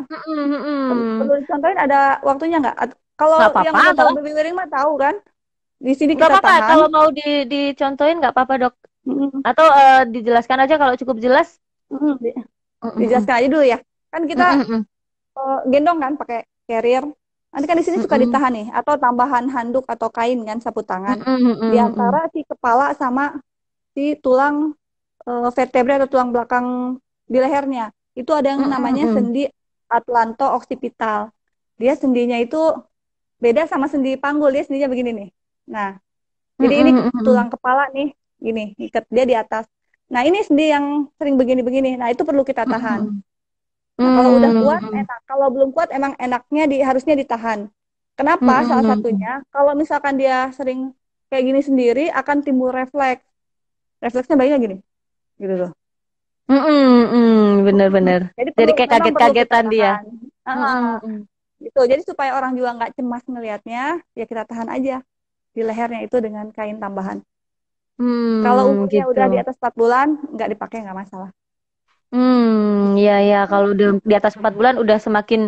Perlu dicontohin ada waktunya nggak? Kalau Nggak yang apa-apa, udah tahu toh. baby wearing mah tahu kan. Di sini Nggak kita apa-apa. tahan. Kalau mau dicontohin nggak apa-apa, dok. Mm, Atau dijelaskan aja kalau cukup jelas. mm, dijelaskan aja dulu ya. Kan kita gendong kan pakai carrier. Nanti kan di sini suka Mm-mm. ditahan nih, atau tambahan handuk atau kain kan, sapu tangan. Mm-mm, Di mm-mm, antara mm-mm. si kepala sama si tulang vertebrae atau tulang belakang di lehernya. Itu ada yang Mm-mm, namanya mm-mm. sendi atlanto-occipital. Dia sendinya itu beda sama sendi panggul, dia sendinya begini nih. Nah, jadi ini Mm-mm, mm-mm. tulang kepala nih, gini, ikat dia di atas. Nah, ini sendi yang sering begini-begini. Nah, itu perlu kita tahan. Mm-mm. Nah, kalau udah kuat, Mm-mm. enak. Kalau belum kuat, emang enaknya harusnya ditahan. Kenapa? Salah Mm-mm. satunya, kalau misalkan dia sering kayak gini sendiri, akan timbul refleks. Refleksnya bayinya gini, gitu loh. Mm-mm, mm-mm. Mm. Bener-bener. Jadi Jadi perlu, kayak memang perlu kita kaget-kagetan dia. tahan. Mm-mm, Ah, mm-mm. gitu. Jadi supaya orang juga nggak cemas ngelihatnya, ya kita tahan aja di lehernya itu dengan kain tambahan. Kalau umurnya Gitu. udah di atas 4 bulan, nggak dipakai nggak masalah. Ya ya kalau udah di atas 4 bulan udah semakin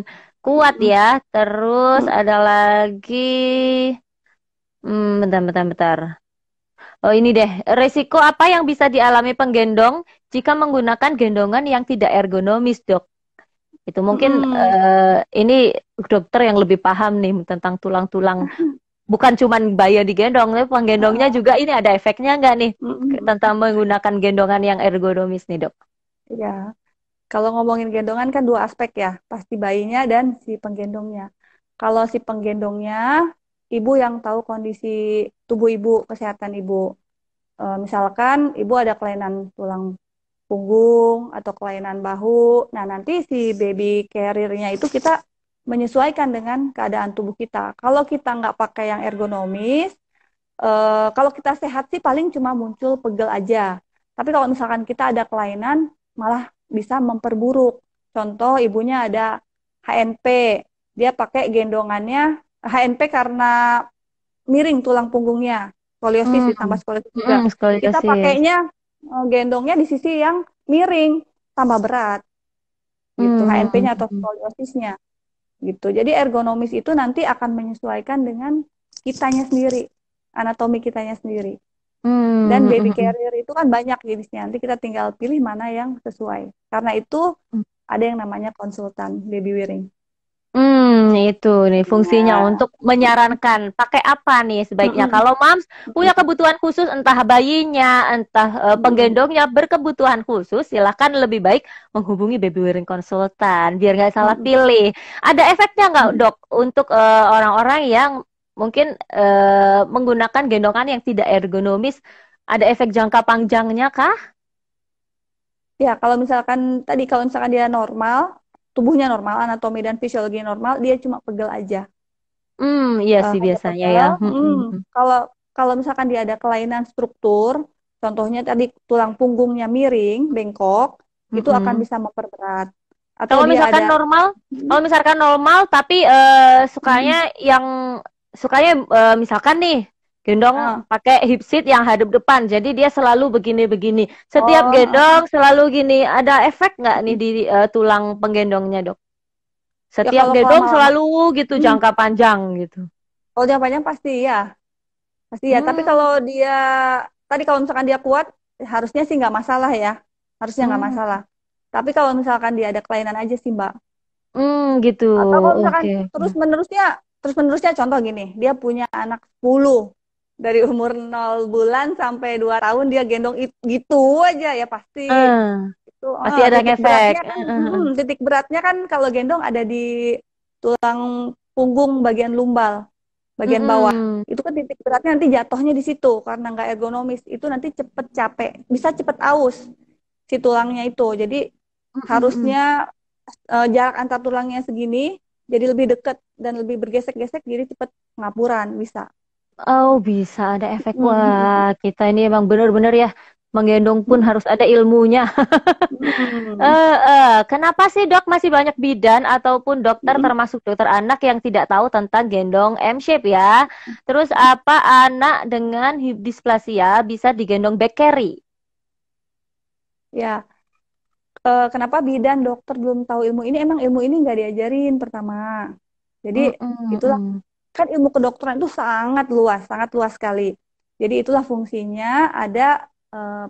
kuat Mm, ya. Terus mm, ada lagi, bentar, bentar, bentar. Oh ini deh, resiko apa yang bisa dialami penggendong jika menggunakan gendongan yang tidak ergonomis, Dok? Itu mungkin mm, ini dokter yang lebih paham nih tentang tulang-tulang. Bukan cuman bayi yang digendong, tapi penggendongnya mm, juga ini ada efeknya nggak nih mm, mm. tentang menggunakan gendongan yang ergonomis nih, Dok? Ya, kalau ngomongin gendongan kan dua aspek ya, pasti bayinya dan si penggendongnya. Kalau si penggendongnya, ibu yang tahu kondisi tubuh ibu, kesehatan ibu. Misalkan ibu ada kelainan tulang punggung atau kelainan bahu. Nah, nanti si baby carrier-nya itu kita menyesuaikan dengan keadaan tubuh kita. Kalau kita nggak pakai yang ergonomis, kalau kita sehat sih paling cuma muncul pegel aja. Tapi kalau misalkan kita ada kelainan, malah bisa memperburuk. Contoh ibunya ada HNP, dia pakai gendongannya HNP karena miring tulang punggungnya, skoliosis Hmm, ditambah skoliosis juga. Kita skoliosis. pakainya gendongnya di sisi yang miring, tambah berat gitu, HNP-nya atau Hmm. skoliosisnya gitu. Jadi ergonomis itu nanti akan menyesuaikan dengan kitanya sendiri, anatomi kitanya sendiri. Dan baby Hmm. carrier itu kan banyak jenisnya. Nanti kita tinggal pilih mana yang sesuai. Karena itu ada yang namanya konsultan baby wearing. Itu nih fungsinya Nah, untuk menyarankan pakai apa nih sebaiknya. mm-mm, Kalau moms punya mm-mm, kebutuhan khusus, entah bayinya, entah mm-mm, penggendongnya berkebutuhan khusus, silakan lebih baik menghubungi baby wearing konsultan biar nggak salah mm-mm, pilih. Ada efeknya nggak, mm-mm. Dok, untuk orang-orang yang mungkin menggunakan gendongan yang tidak ergonomis? Ada efek jangka panjangnya kah? Ya, kalau misalkan dia normal, tubuhnya normal, anatomi dan fisiologi normal, dia cuma pegel aja. Iya sih Hanya biasanya ya. pegel. Kalau kalau misalkan dia ada kelainan struktur, contohnya tadi tulang punggungnya miring, bengkok, itu akan Mm-mm. bisa memperberat. Atau Kalau dia misalkan ada, normal, kalau misalkan normal tapi sukanya mm, yang sukanya misalkan nih gendong ah, pakai hip seat yang hadap depan, jadi dia selalu begini-begini. Setiap oh, gendong selalu gini. Ada efek nggak nih di tulang penggendongnya, Dok? ya Setiap kalau gendong lama-lama, selalu gitu mm, jangka panjang gitu. kalau jangka panjang pasti ya. Tapi kalau Hmm, dia, tadi kalau misalkan dia kuat, harusnya sih nggak masalah ya, harusnya nggak hmm, masalah. Tapi kalau misalkan dia ada kelainan aja sih Mbak. gitu. Atau kalau misalkan Oke. terus menerusnya contoh gini, dia punya anak 10 dari umur 0 bulan sampai 2 tahun dia gendong gitu aja ya pasti Eh, itu pasti ada titik efek. beratnya kan titik beratnya kan kalau gendong ada di tulang punggung bagian lumbal, bagian bawah. Mm-mm. Itu kan titik beratnya nanti jatuhnya di situ karena nggak ergonomis. Itu nanti cepet capek, bisa cepet aus si tulangnya itu. Jadi harusnya Mm-mm. jarak antar tulangnya segini, jadi lebih dekat dan lebih bergesek-gesek, jadi cepet pengapuran bisa. Oh, bisa ada efek. Mm, Wah, kita ini emang benar-benar ya menggendong pun mm, harus ada ilmunya. mm, Kenapa sih dok masih banyak bidan ataupun dokter mm. termasuk dokter anak yang tidak tahu tentang gendong M-shape ya? Terus apa anak dengan hip dysplasia bisa digendong back carry? Ya, kenapa bidan dokter belum tahu ilmu ini? Emang ilmu ini nggak diajarin pertama. Jadi Mm, mm, itulah mm. kan ilmu kedokteran itu sangat luas sekali. Jadi itulah fungsinya ada eh,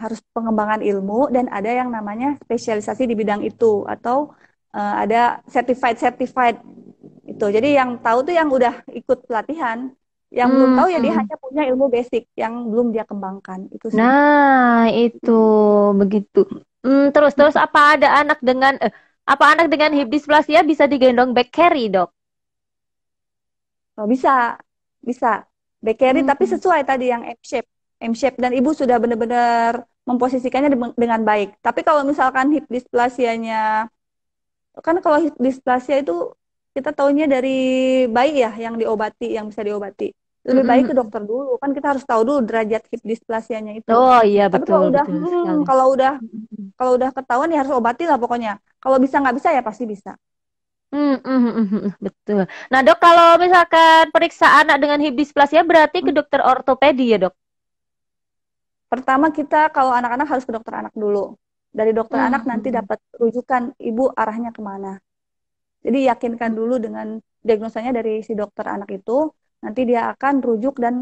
harus pengembangan ilmu dan ada yang namanya spesialisasi di bidang itu atau ada certified certified Itu. Jadi yang tahu tuh yang udah ikut pelatihan. Yang belum Hmm. tahu ya dia hanya punya ilmu basic yang belum dia kembangkan. Itu sih. Nah, itu begitu. Terus apa anak dengan hip dysplasia bisa digendong back carry, Dok? Oh, bisa, bisa. Back carry tapi Hmm. sesuai tadi yang M-shape. M-shape dan ibu sudah benar-benar memposisikannya dengan baik. Tapi kalau misalkan hip dysplasianya, kan kalau hip dysplasia itu kita taunya dari bayi ya yang diobati, yang bisa diobati. Lebih baik ke Mm-mm. dokter dulu. Kan kita harus tahu dulu derajat hip dysplasianya itu. Oh iya, Tapi betul, betul sekali. Mm-mm. kalau udah ketahuan ya harus obati lah pokoknya. Kalau bisa nggak bisa ya pasti bisa. Betul. Nah, Dok, kalau misalkan periksa anak dengan hip dysplasia berarti ke dokter ortopedi ya, Dok? Pertama kita kalau anak-anak harus ke dokter anak dulu. Dari dokter anak nanti Hmm. dapat rujukan ibu arahnya kemana. Jadi yakinkan dulu dengan diagnosanya dari si dokter anak itu, nanti dia akan rujuk dan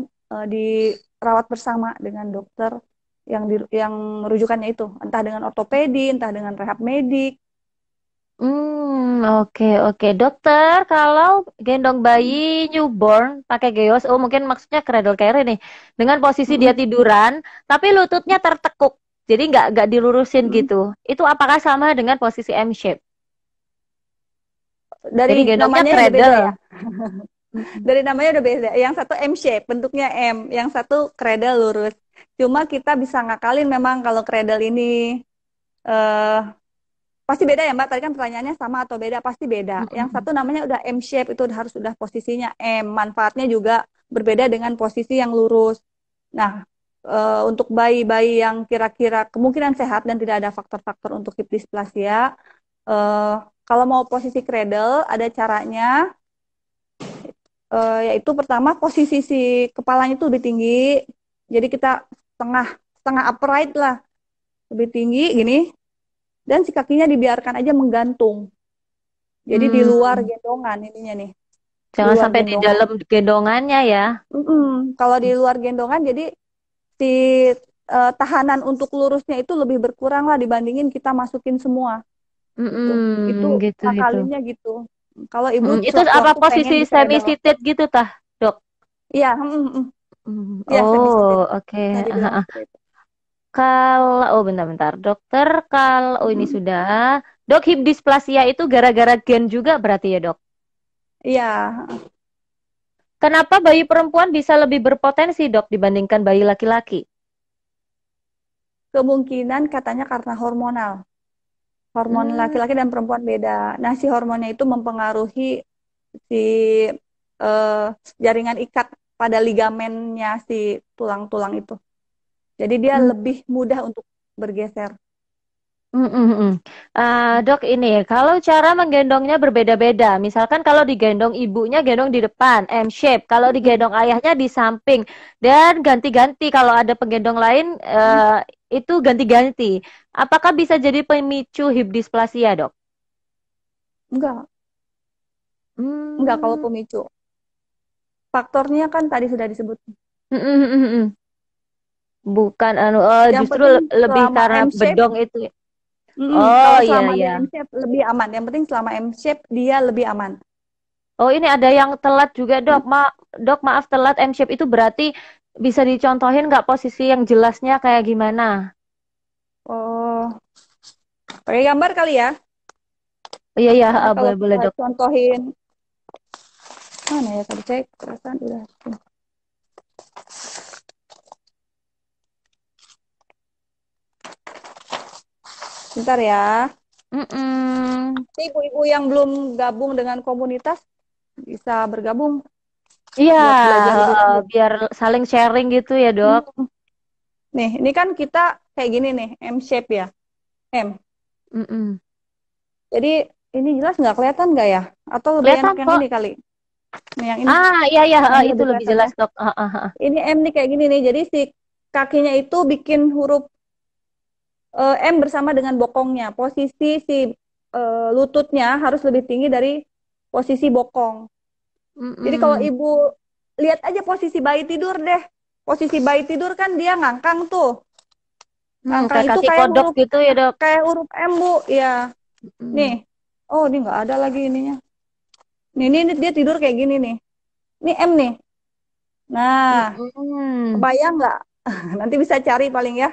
dirawat bersama dengan dokter yang rujukannya itu, entah dengan ortopedi, entah dengan rehab medik. Oke, oke. Dokter, kalau gendong bayi newborn pakai geos, oh mungkin maksudnya cradle care nih, dengan posisi dia Mm-mm. tiduran, tapi lututnya tertekuk, jadi nggak dilurusin Mm-mm. gitu. Itu apakah sama dengan posisi M shape? Jadi Dari gendongnya namanya udah beda cradle. ya. Mm-mm. Dari namanya udah beda. Yang satu M shape, bentuknya M, yang satu cradle lurus. Cuma kita bisa ngakalin memang kalau cradle ini eh pasti beda ya Mbak. Tadi kan pertanyaannya sama atau beda, pasti beda. Yang Mm-mm. satu namanya udah M shape, itu harus udah posisinya M. Manfaatnya juga berbeda dengan posisi yang lurus. Nah, untuk bayi-bayi yang kira-kira kemungkinan sehat dan tidak ada faktor-faktor untuk hip dysplasia, eh, kalau mau posisi cradle ada caranya, yaitu pertama posisi si kepalanya itu lebih tinggi. Jadi kita setengah setengah upright lah, lebih tinggi gini, dan si kakinya dibiarkan aja menggantung. Jadi di luar Hmm, gendongan ininya nih, di jangan luar sampai di gendongan. dalam gendongannya ya. Kalau di luar gendongan, jadi si tahanan untuk lurusnya itu lebih berkurang lah dibandingin kita masukin semua gitu. Itu Gitu gitu. ngakalinnya gitu. Kalau ibu Itu apa sewaktu-waktu pengen posisi di semi cradle, seated gitu tah, Dok? iya, iya semi seated, Oh, oke. bisa dibilang Ah. seperti itu. Kalau, oh bentar-bentar, dokter, kalau oh ini Mm-mm. sudah, dok hip dysplasia itu gara-gara gen juga berarti ya dok? Iya, Kenapa bayi perempuan bisa lebih berpotensi dok dibandingkan bayi laki-laki? kemungkinan katanya karena hormonal. Hormon Hmm, laki-laki dan perempuan beda. Nah, si hormonnya itu mempengaruhi si eh, jaringan ikat pada ligamennya si tulang-tulang itu. Jadi dia hmm, lebih mudah untuk bergeser. hmm. Dok ini, kalau cara menggendongnya berbeda-beda. Misalkan kalau digendong ibunya gendong di depan, M shape. Kalau Mm-mm. digendong ayahnya di samping. Dan ganti-ganti kalau ada penggendong lain, itu ganti-ganti. Apakah bisa jadi pemicu hip dysplasia, dok? Enggak, enggak kalau Hmm. pemicu. Faktornya kan tadi sudah disebut. Bukan Yang justru penting lebih selama karena M shape, bedong itu ya. Oh kalau iya selama iya. dia M shape lebih aman. Yang penting selama M shape dia lebih aman. Oh ini ada yang telat juga dok. Dok maaf telat M shape itu berarti bisa dicontohin nggak posisi yang jelasnya kayak gimana? Oh, pakai gambar kali ya. Oh iya iya Karena kalau boleh boleh kita dok. contohin mana ya tadi cek perasaan udah. Bentar ya. Mm-mm. Ibu-ibu yang belum gabung dengan komunitas bisa bergabung Iya buat belajar lebih lanjut. biar saling sharing gitu ya dok. Hmm. Nih, ini kan kita kayak gini nih, M shape ya, M. Mm-mm. Jadi ini jelas nggak kelihatan nggak ya? Atau lebih enak Kelihatan yang kok. ini kali? Nih yang ini, Iya iya yang ini itu lebih lebih kelihatan ya. jelas dok. Ini M nih kayak gini nih. Jadi si kakinya itu bikin huruf M bersama dengan bokongnya. Posisi si lututnya harus lebih tinggi dari posisi bokong. Jadi kalau Mm-mm. ibu lihat aja posisi bayi tidur deh. Posisi bayi tidur kan dia ngangkang tuh. Ngangkang Kayak itu kaki kodok gitu ya dok. kayak huruf M, Bu. Ya. Nih. Mm. Oh, ini nggak ada lagi ininya. Ini dia tidur kayak gini nih. Ini M nih. Nah, Mm-mm. kebayang nggak? Nanti bisa cari paling ya.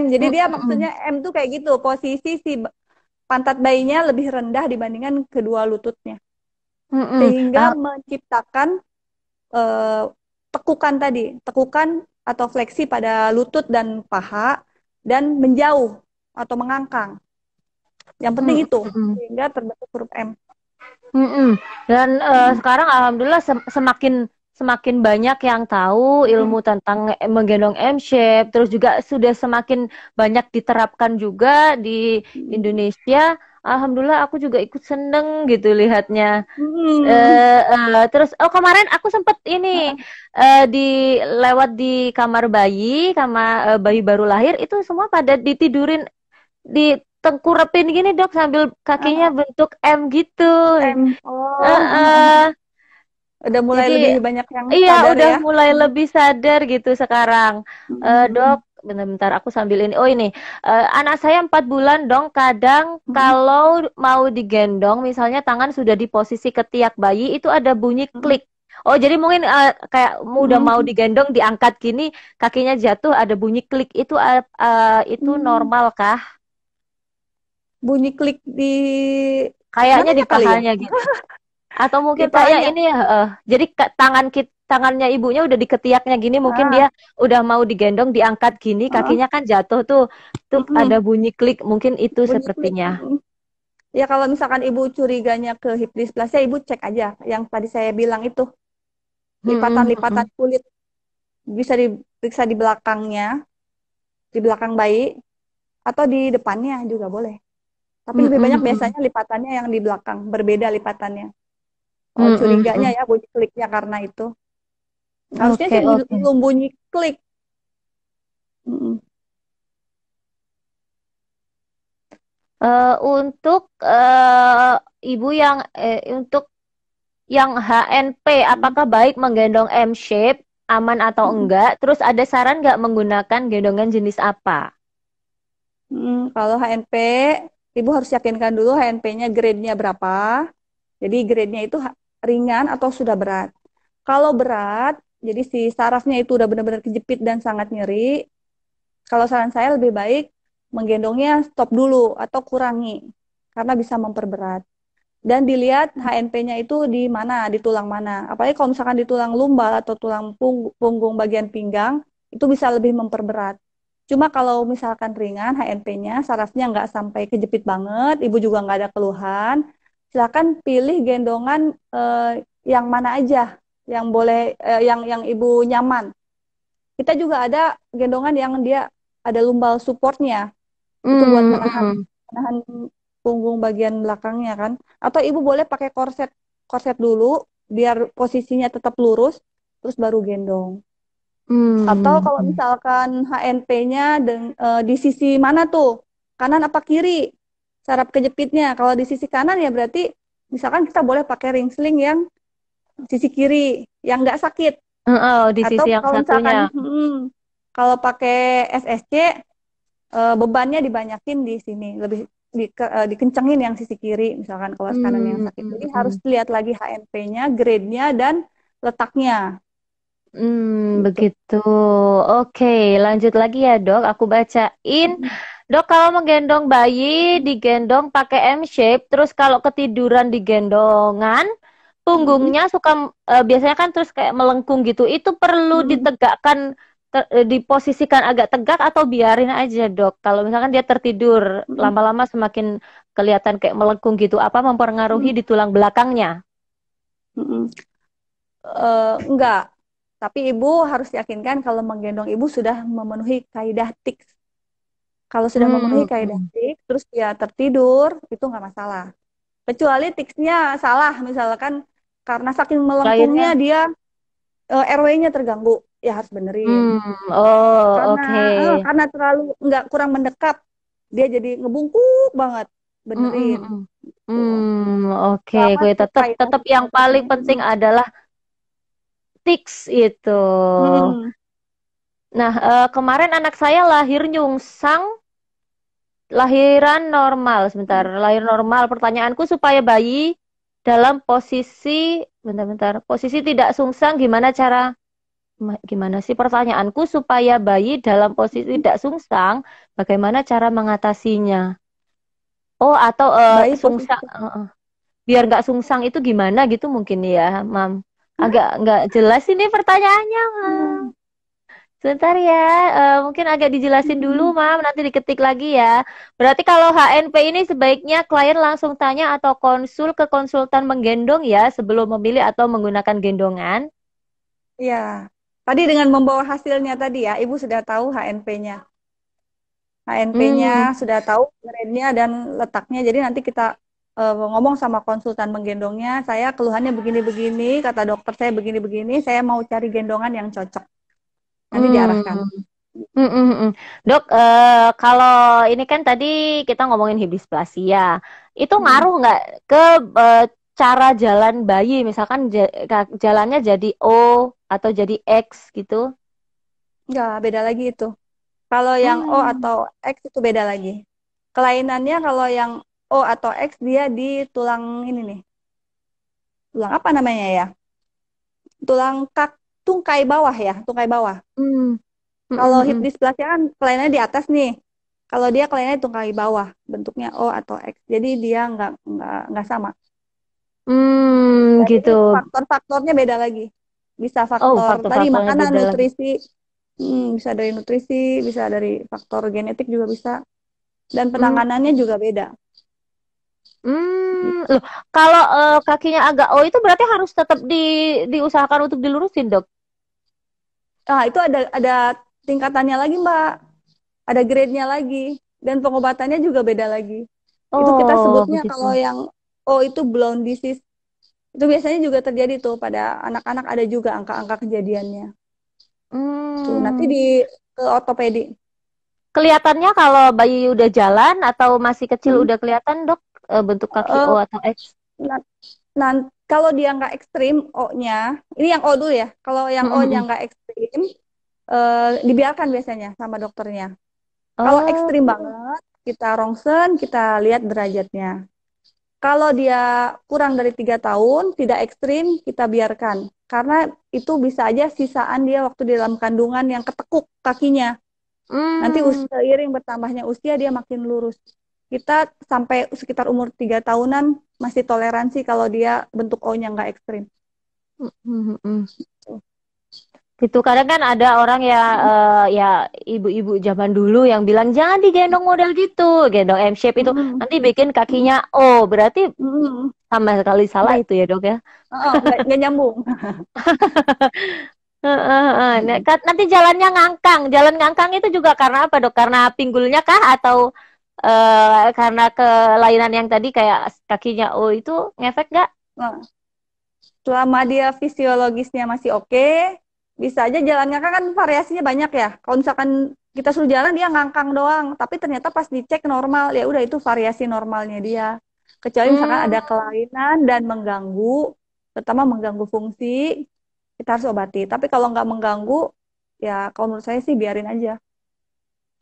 M. Jadi dia maksudnya Mm-mm. M tuh kayak gitu. Posisi si pantat bayinya lebih rendah dibandingkan kedua lututnya. Mm-mm. Sehingga Ah, menciptakan eh, tekukan tadi. Tekukan atau fleksi pada lutut dan paha. Dan menjauh atau mengangkang. Yang penting itu. mm-mm. Sehingga terbentuk huruf M. Mm-mm. Dan Mm, sekarang alhamdulillah semakin semakin banyak yang tahu mm, ilmu tentang menggendong M-shape, terus juga sudah semakin banyak diterapkan juga di mm, Indonesia. Alhamdulillah aku juga ikut seneng gitu lihatnya. mm. Terus kemarin aku sempet ini Ah, lewat di kamar bayi, kamar bayi baru lahir itu semua pada ditidurin ditengkurepin gini dok sambil kakinya ah, bentuk M gitu. M. Oh, Eh, udah mulai jadi lebih banyak yang iya sadar udah ya. mulai lebih sadar gitu sekarang. Dok, Mm, bentar-bentar aku sambil ini. Oh ini, anak saya 4 bulan dong. Kadang mm, kalau mau digendong, misalnya tangan sudah di posisi ketiak bayi, itu ada bunyi mm, klik. Oh jadi mungkin kayak udah mau mm, digendong, diangkat gini, kakinya jatuh, ada bunyi klik. Itu mm. normal kah? Bunyi klik di Kayaknya di mananya kali ya? pahanya gitu. Atau Di mungkin kayak pahanya. ini ya, jadi tangannya ibunya udah di ketiaknya gini, mungkin dia Ah, udah mau digendong, diangkat gini, ah, kakinya kan jatuh tuh, tuh ada mm, bunyi klik, mungkin itu bunyi klik. sepertinya. Mm. Ya kalau misalkan ibu curiganya ke hip dysplasia, ibu cek aja yang tadi saya bilang itu Hmm, hmm, hmm. lipatan-lipatan kulit bisa diperiksa di belakangnya, di belakang bayi atau di depannya juga boleh. Tapi Hmm, lebih hmm, banyak hmm. biasanya lipatannya yang di belakang, berbeda lipatannya. Kalau Hmm, hmm, curiganya hmm. ya bunyi kliknya karena itu. Harusnya Oke, sih oke. belum bunyi klik. Mm-mm. Untuk ibu untuk yang HNP, Mm-mm. apakah baik menggendong M-shape, aman atau Mm-mm. enggak? Terus ada saran nggak menggunakan gendongan jenis apa? Kalau HNP, ibu harus yakinkan dulu HNP-nya grade-nya berapa. Jadi grade-nya itu ringan atau sudah berat. Kalau berat, jadi si sarafnya itu udah benar-benar kejepit dan sangat nyeri. Kalau saran saya lebih baik menggendongnya stop dulu atau kurangi karena bisa memperberat. Dan dilihat HNP-nya itu di mana, di tulang mana. Apalagi kalau misalkan di tulang lumbal atau tulang punggung bagian pinggang, itu bisa lebih memperberat. Cuma kalau misalkan ringan HNP-nya, sarafnya nggak sampai kejepit banget, ibu juga nggak ada keluhan, silakan pilih gendongan yang mana aja, yang boleh, yang ibu nyaman. Kita juga ada gendongan yang dia ada lumbal supportnya, itu buat Hmm, menahan hmm. menahan punggung bagian belakangnya kan. Atau ibu boleh pakai korset korset dulu biar posisinya tetap lurus, terus baru gendong. Atau Hmm, kalau hmm. misalkan HNP-nya di sisi mana tuh? Kanan apa kiri? Saraf kejepitnya. Kalau di sisi kanan ya berarti misalkan kita boleh pakai ring sling yang sisi kiri yang nggak sakit. Oh, di Atau sisi yang kalau misalkan satunya. kalau pakai SSC bebannya dibanyakin di sini, lebih dikencengin yang sisi kiri, misalkan kalau kanan yang Hmm, sakit. hmm, Jadi harus hmm. lihat lagi HNP-nya, grade-nya, dan letaknya. Gitu. Begitu. Oke, lanjut lagi ya, Dok. Aku bacain. Mm, Dok, kalau menggendong bayi, digendong pakai M-shape, terus kalau ketiduran di gendongan, mm, punggungnya suka biasanya kan terus kayak melengkung gitu. Itu perlu mm, ditegakkan, diposisikan agak tegak atau biarin aja, Dok. Kalau misalkan dia tertidur, mm, lama-lama semakin kelihatan kayak melengkung gitu, apa mempengaruhi mm, di tulang belakangnya? mm. Enggak. Tapi ibu harus yakinkan kalau menggendong ibu sudah memenuhi kaidah tiks. Kalau sudah memenuhi Hmm, kaidah tiks, terus dia tertidur, itu nggak masalah. Kecuali tiksnya salah, misalkan karena saking melengkungnya lainnya. dia RW-nya terganggu, ya harus benerin. Oh, Karena oke. karena terlalu nggak kurang mendekat, dia jadi ngebungkuk banget, benerin. Tuh. Oke. Selama Tetap kaidah tetap yang tiknya. paling penting adalah tiks itu. Mm, Nah, kemarin anak saya lahir nyungsang, lahiran normal. Sebentar, mm, lahir normal. Pertanyaanku supaya bayi dalam posisi, bentar-bentar, posisi tidak sungsang, gimana sih pertanyaanku, supaya bayi dalam posisi tidak sungsang, bagaimana cara mengatasinya? Oh, atau Bayi sungsang, posisi. biar nggak sungsang itu gimana gitu mungkin ya, Mam. Agak nggak jelas ini pertanyaannya, Mam. Hmm. Sebentar ya, mungkin agak dijelasin dulu, Hmm. Mam, nanti diketik lagi ya. Berarti kalau HNP ini sebaiknya klien langsung tanya atau konsul ke konsultan menggendong ya sebelum memilih atau menggunakan gendongan. Ya, tadi dengan membawa hasilnya tadi ya, Ibu sudah tahu HNP-nya. HNP-nya Hmm. sudah tahu grade-nya dan letaknya. Jadi nanti kita ngomong sama konsultan menggendongnya, saya keluhannya begini-begini, kata dokter saya begini-begini, saya mau cari gendongan yang cocok. Nanti Hmm. diarahkan. Dok, kalau ini kan tadi kita ngomongin hibisplasia, itu Hmm. ngaruh nggak ke eh, cara jalan bayi? Misalkan jalannya jadi O atau jadi X gitu? Enggak, beda lagi itu. Kalau yang O Hmm. atau X itu beda lagi. Kelainannya kalau yang O atau X dia di tulang ini nih. Tulang apa namanya ya? Tulang tungkai bawah ya, tungkai bawah. Hmm. Kalau hip Mm-mm-mm. dysplasia kan kelainannya di atas nih. Kalau dia kelainannya tungkai bawah, bentuknya O atau X. Jadi dia nggak sama. Jadi Gitu. faktor-faktornya beda lagi. Bisa Oh, faktor tadi faktor-faktornya makanan, beda lagi. nutrisi, bisa dari nutrisi, bisa dari faktor genetik juga bisa. Dan Hmm. penanganannya juga beda. Loh, kalau kakinya agak O itu berarti harus tetap diusahakan untuk dilurusin, dok. Nah, itu ada tingkatannya lagi, Mbak. Ada grade-nya lagi. Dan pengobatannya juga beda lagi. Itu kita Oh, sebutnya kalau begitu. yang O itu blown disease. Itu biasanya juga terjadi tuh pada anak-anak ada juga angka-angka kejadiannya. Tuh, nanti Hmm. di ke ortopedi. Kelihatannya kalau bayi udah jalan atau masih kecil Hmm. udah kelihatan, dok, bentuk kaki O Eh, atau X. nah, kalau dia nggak ekstrim O-nya, ini yang O dulu ya. Kalau yang O-nya Mm-mm. nggak ekstrim, dibiarkan biasanya sama dokternya. Kalau Oh. ekstrim banget, kita rongsen, kita lihat derajatnya. Kalau dia kurang dari 3 tahun, tidak ekstrim, kita biarkan. Karena itu bisa aja sisaan dia waktu di dalam kandungan yang ketekuk kakinya. Nanti Hmm. seiring bertambahnya usia dia makin lurus. Kita sampai sekitar umur 3 tahunan masih toleransi kalau dia bentuk O-nya nggak ekstrim. Mm-mm. Gitu kadang kan ada orang ya, ya ibu-ibu zaman dulu yang bilang jangan digendong model gitu, gendong M shape itu Mm-mm. nanti bikin kakinya O, berarti Mm-mm. sama sekali salah Nggak, itu ya, dok ya. nggak nyambung. Nah, nanti jalannya ngangkang. Jalan ngangkang itu juga karena apa, dok? Karena pinggulnya kah atau karena kelainan yang tadi kayak kakinya O itu ngefek nggak? Nah, selama dia fisiologisnya masih oke, bisa aja jalan ngangkang kan variasinya banyak ya. Kalau misalkan kita suruh jalan dia ngangkang doang, tapi ternyata pas dicek normal, ya udah itu variasi normalnya dia. Kecuali misalkan Hmm. ada kelainan dan mengganggu, terutama mengganggu fungsi, kita harus obati. Tapi kalau nggak mengganggu, ya kalau menurut saya sih biarin aja.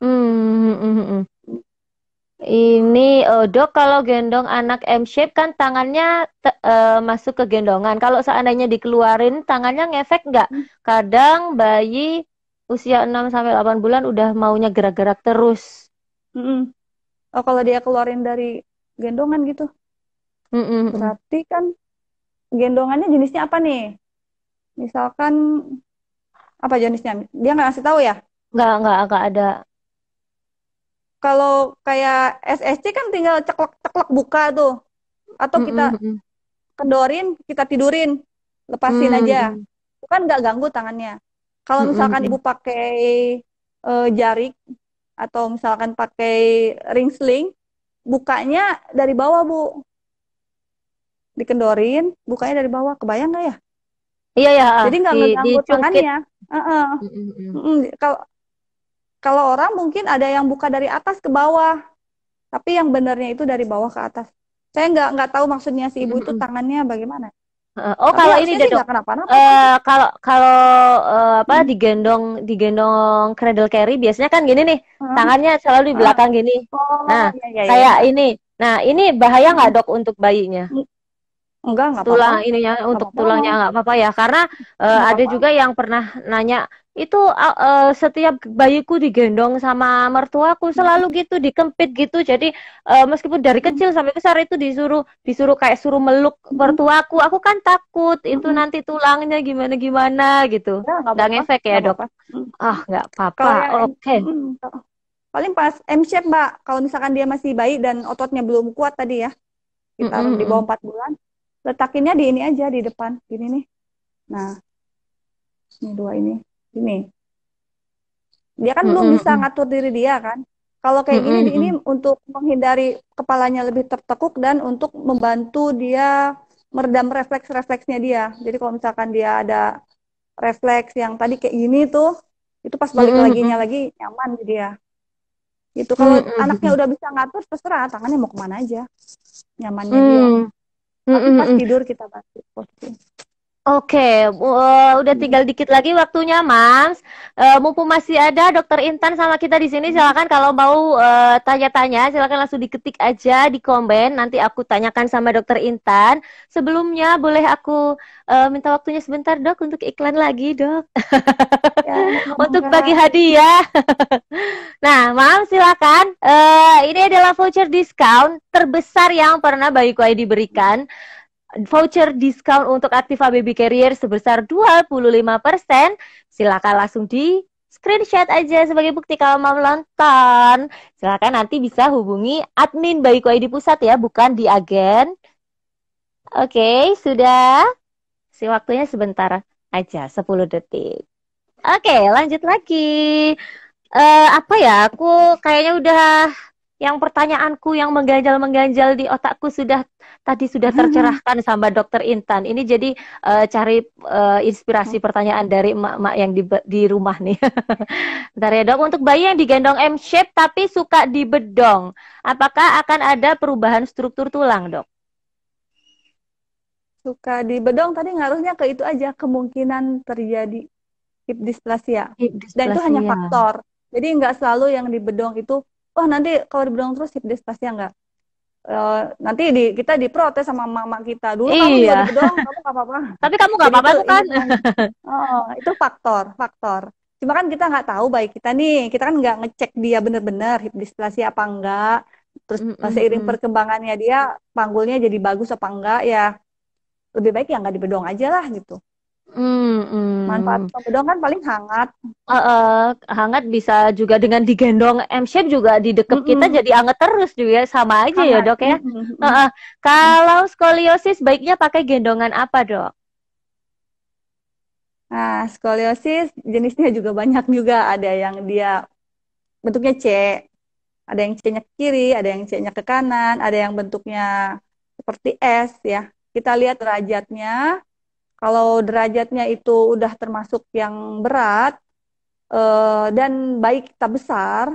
Hmm. Ini dok, kalau gendong anak M shape kan tangannya masuk ke gendongan. Kalau seandainya dikeluarin tangannya ngefek nggak? Kadang bayi usia 6 sampai 8 bulan udah maunya gerak-gerak terus. Mm-mm. Oh, kalau dia keluarin dari gendongan gitu, Mm-mm. berarti kan gendongannya jenisnya apa nih? Misalkan apa jenisnya? Dia nggak ngasih tahu ya. Nggak ada. Kalau kayak SSC kan tinggal ceklek-ceklek buka tuh. Atau kita Mm-mm. kendorin, kita tidurin, lepasin aja. Mm-mm. Itu kan nggak ganggu tangannya. Kalau misalkan ibu Mm-mm. pakai jarik atau misalkan pakai ring sling, bukanya dari bawah bu, dikendorin, bukanya dari bawah. Kebayang nggak ya? Iya ya, Jadi nggak ngeganggu dicungkit. tangannya. Heeh. Mm-mm. Kalau kalau orang mungkin ada yang buka dari atas ke bawah, tapi yang benernya itu dari bawah ke atas. Saya nggak tahu maksudnya si ibu itu Mm-mm. tangannya bagaimana. Oh, Tapi kalau ini harusnya deh, sih dok. nggak kenapa-napa sih. Kalau kalau apa, Hmm. digendong cradle carry biasanya kan gini nih, Heeh, tangannya selalu di heeh. belakang gini. Nah, Oh, ya ya ya kayak ya. ini. Nah, ini bahaya nggak, Hmm. dok, untuk bayinya? nggak apa-apa, tulang ininya, nggak untuk apa-apa, tulangnya nggak apa-apa ya, karena nggak ada apa-apa. juga yang pernah nanya itu, setiap bayiku digendong sama mertuaku selalu gitu dikempit gitu, jadi meskipun dari Mm, kecil sampai besar itu disuruh disuruh kayak suruh meluk mm, mertuaku, aku kan takut itu mm. nanti tulangnya gimana gimana gitu. Ya nggak Nggak apa-apa, ngefek ya nggak dok? apa-apa. Mm. Ah nggak apa-apa, Kalau yang oke. paling pas M shape Mbak, kalau misalkan dia masih bayi dan ototnya belum kuat tadi ya, Mm, sekitar mm, di bawah mm. 4 bulan, letakinnya di ini aja di depan, gini nih. Nah, ini dua ini. Dia kan Mm, belum mm, bisa mm. ngatur diri dia kan. Kalau Mm, kayak gini, mm, ini mm. untuk menghindari kepalanya lebih tertekuk dan untuk membantu dia meredam refleks-refleksnya dia. Jadi kalau misalkan dia ada refleks yang tadi kayak gini tuh, itu pas Mm, balik mm, laginya mm. lagi nyaman di dia. Gitu. Kalau Mm, mm, anaknya mm. udah bisa ngatur, terserah tangannya mau kemana aja, nyamannya dia. Mm, mm, Tapi mm, pas mm. tidur kita bantu posting. Oke, udah tinggal dikit lagi waktunya, Mams. Mumpung masih ada Dokter Intan sama kita di sini, silakan kalau mau tanya-tanya, silakan langsung diketik aja di komen. Nanti aku tanyakan sama Dokter Intan. Sebelumnya, boleh aku minta waktunya sebentar, Dok, untuk iklan lagi, Dok, Ya, untuk mangga. bagi hadiah. Nah, Mams, silakan. Ini adalah voucher diskon terbesar yang pernah Bayiku ID diberikan, voucher diskon untuk Activa Baby Carrier sebesar 25%. Silakan langsung di screenshot aja sebagai bukti kalau mau nonton. Silakan nanti bisa hubungi admin Bayiku ID Pusat ya, bukan di agen. Oke, sudah. Si waktunya sebentar aja, 10 detik. Oke, lanjut lagi. Apa ya? Aku kayaknya udah, yang pertanyaanku yang mengganjal-mengganjal di otakku sudah tercerahkan sama Dokter Intan. Ini jadi cari inspirasi pertanyaan dari emak-emak yang di rumah nih. Bentar ya dok, untuk bayi yang digendong M-shape tapi suka dibedong, apakah akan ada perubahan struktur tulang dok? Suka di bedong tadi ngaruhnya ke itu aja, kemungkinan terjadi hip dysplasia. Hip Dan itu hanya dysplasia. faktor. Jadi nggak selalu yang di bedong itu, wah nanti kalau di bedong terus hip dysplasia nggak. Nanti kita diprotes sama mama kita. Dulu kamu juga di Iya, bedong, kamu nggak apa-apa. tapi kamu nggak Jadi apa-apa tuh ini kan? tuh, oh, itu faktor. Cuma kan kita nggak tahu baik kita nih, kita kan nggak ngecek dia bener-bener hip dysplasia apa enggak. Terus seiring Mm-mm. perkembangannya dia panggulnya jadi bagus apa enggak ya, lebih baik ya nggak di bedong aja lah gitu. Manfaat Mm-mm. bedong kan paling hangat. Hangat, bisa juga dengan digendong M-shape juga di deket kita Mm-mm. jadi anget terus juga, sama aja ya Hangat. dok ya. Mm-mm. Mm. Kalau skoliosis baiknya pakai gendongan apa dok? Nah, skoliosis jenisnya juga banyak juga. Ada yang dia bentuknya C, ada yang C-nya ke kiri, ada yang C-nya ke kanan, ada yang bentuknya seperti S ya. Kita lihat derajatnya. Kalau derajatnya itu udah termasuk yang berat dan bayi kita besar,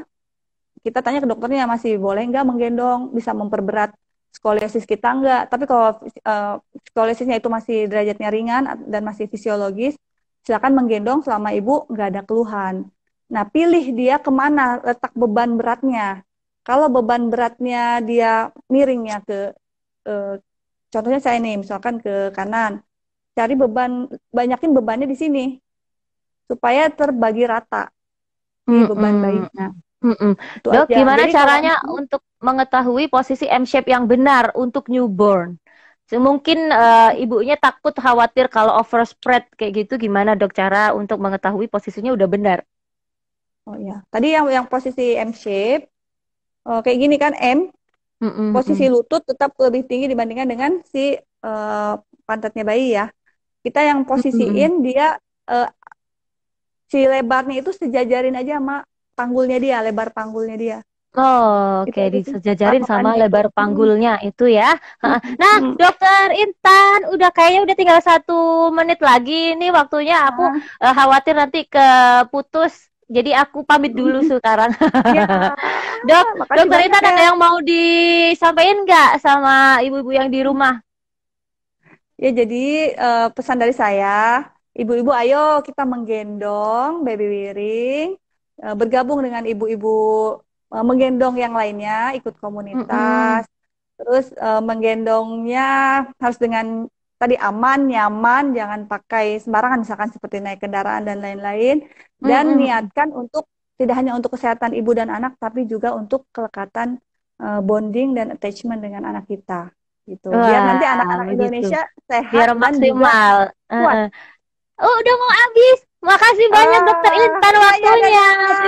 kita tanya ke dokternya masih boleh nggak menggendong, bisa memperberat skoliosis kita nggak. Tapi kalau skoliosisnya itu masih derajatnya ringan dan masih fisiologis, silakan menggendong selama ibu nggak ada keluhan. Nah, pilih dia kemana letak beban beratnya. Kalau beban beratnya dia miring ya ke, eh, contohnya saya nih, misalkan ke kanan, cari beban, banyakin bebannya di sini supaya terbagi rata di beban Mm-mm. bayinya. Mm-mm. Itu Dok, aja. gimana Jadi kalau caranya untuk mengetahui posisi M-shape yang benar untuk newborn? Mungkin ibunya takut khawatir kalau overspread kayak gitu, gimana dok cara untuk mengetahui posisinya udah benar? oh ya, tadi yang posisi M shape, kayak gini kan M, posisi Mm-mm. lutut tetap lebih tinggi dibandingkan dengan si pantatnya bayi ya. Kita yang Mm-mm. posisiin dia, eh, si lebarnya itu sejajarin aja sama panggulnya dia, lebar panggulnya dia. Oh, Itu oke, aja sih disejajarin sama patokannya itu. lebar panggulnya itu ya. Nah, Mm. Dokter Intan, kayaknya udah tinggal 1 menit lagi. Ini waktunya aku Ah. khawatir nanti keputus. Jadi aku pamit dulu sekarang. Ya, Dok, makasih Dokter banyak Intan ya. ada yang mau disampaikan nggak sama ibu-ibu yang di rumah? Ya, jadi pesan dari saya, ibu-ibu ayo kita menggendong baby Wiring, bergabung dengan ibu-ibu menggendong yang lainnya, ikut Mm-mm. komunitas. Terus menggendongnya harus dengan tadi aman, nyaman, jangan pakai sembarangan misalkan seperti naik kendaraan dan lain-lain. Dan Mm-mm. niatkan untuk tidak hanya untuk kesehatan ibu dan anak, tapi juga untuk kelekatan bonding dan attachment dengan anak kita. Gitu. Biar nanti Wah, anak-anak begitu. Indonesia Biar sehat dan juga maksimal. kuat. Oh, udah mau habis. Makasih banyak Dokter Intan Iya, ya, waktunya. dadah.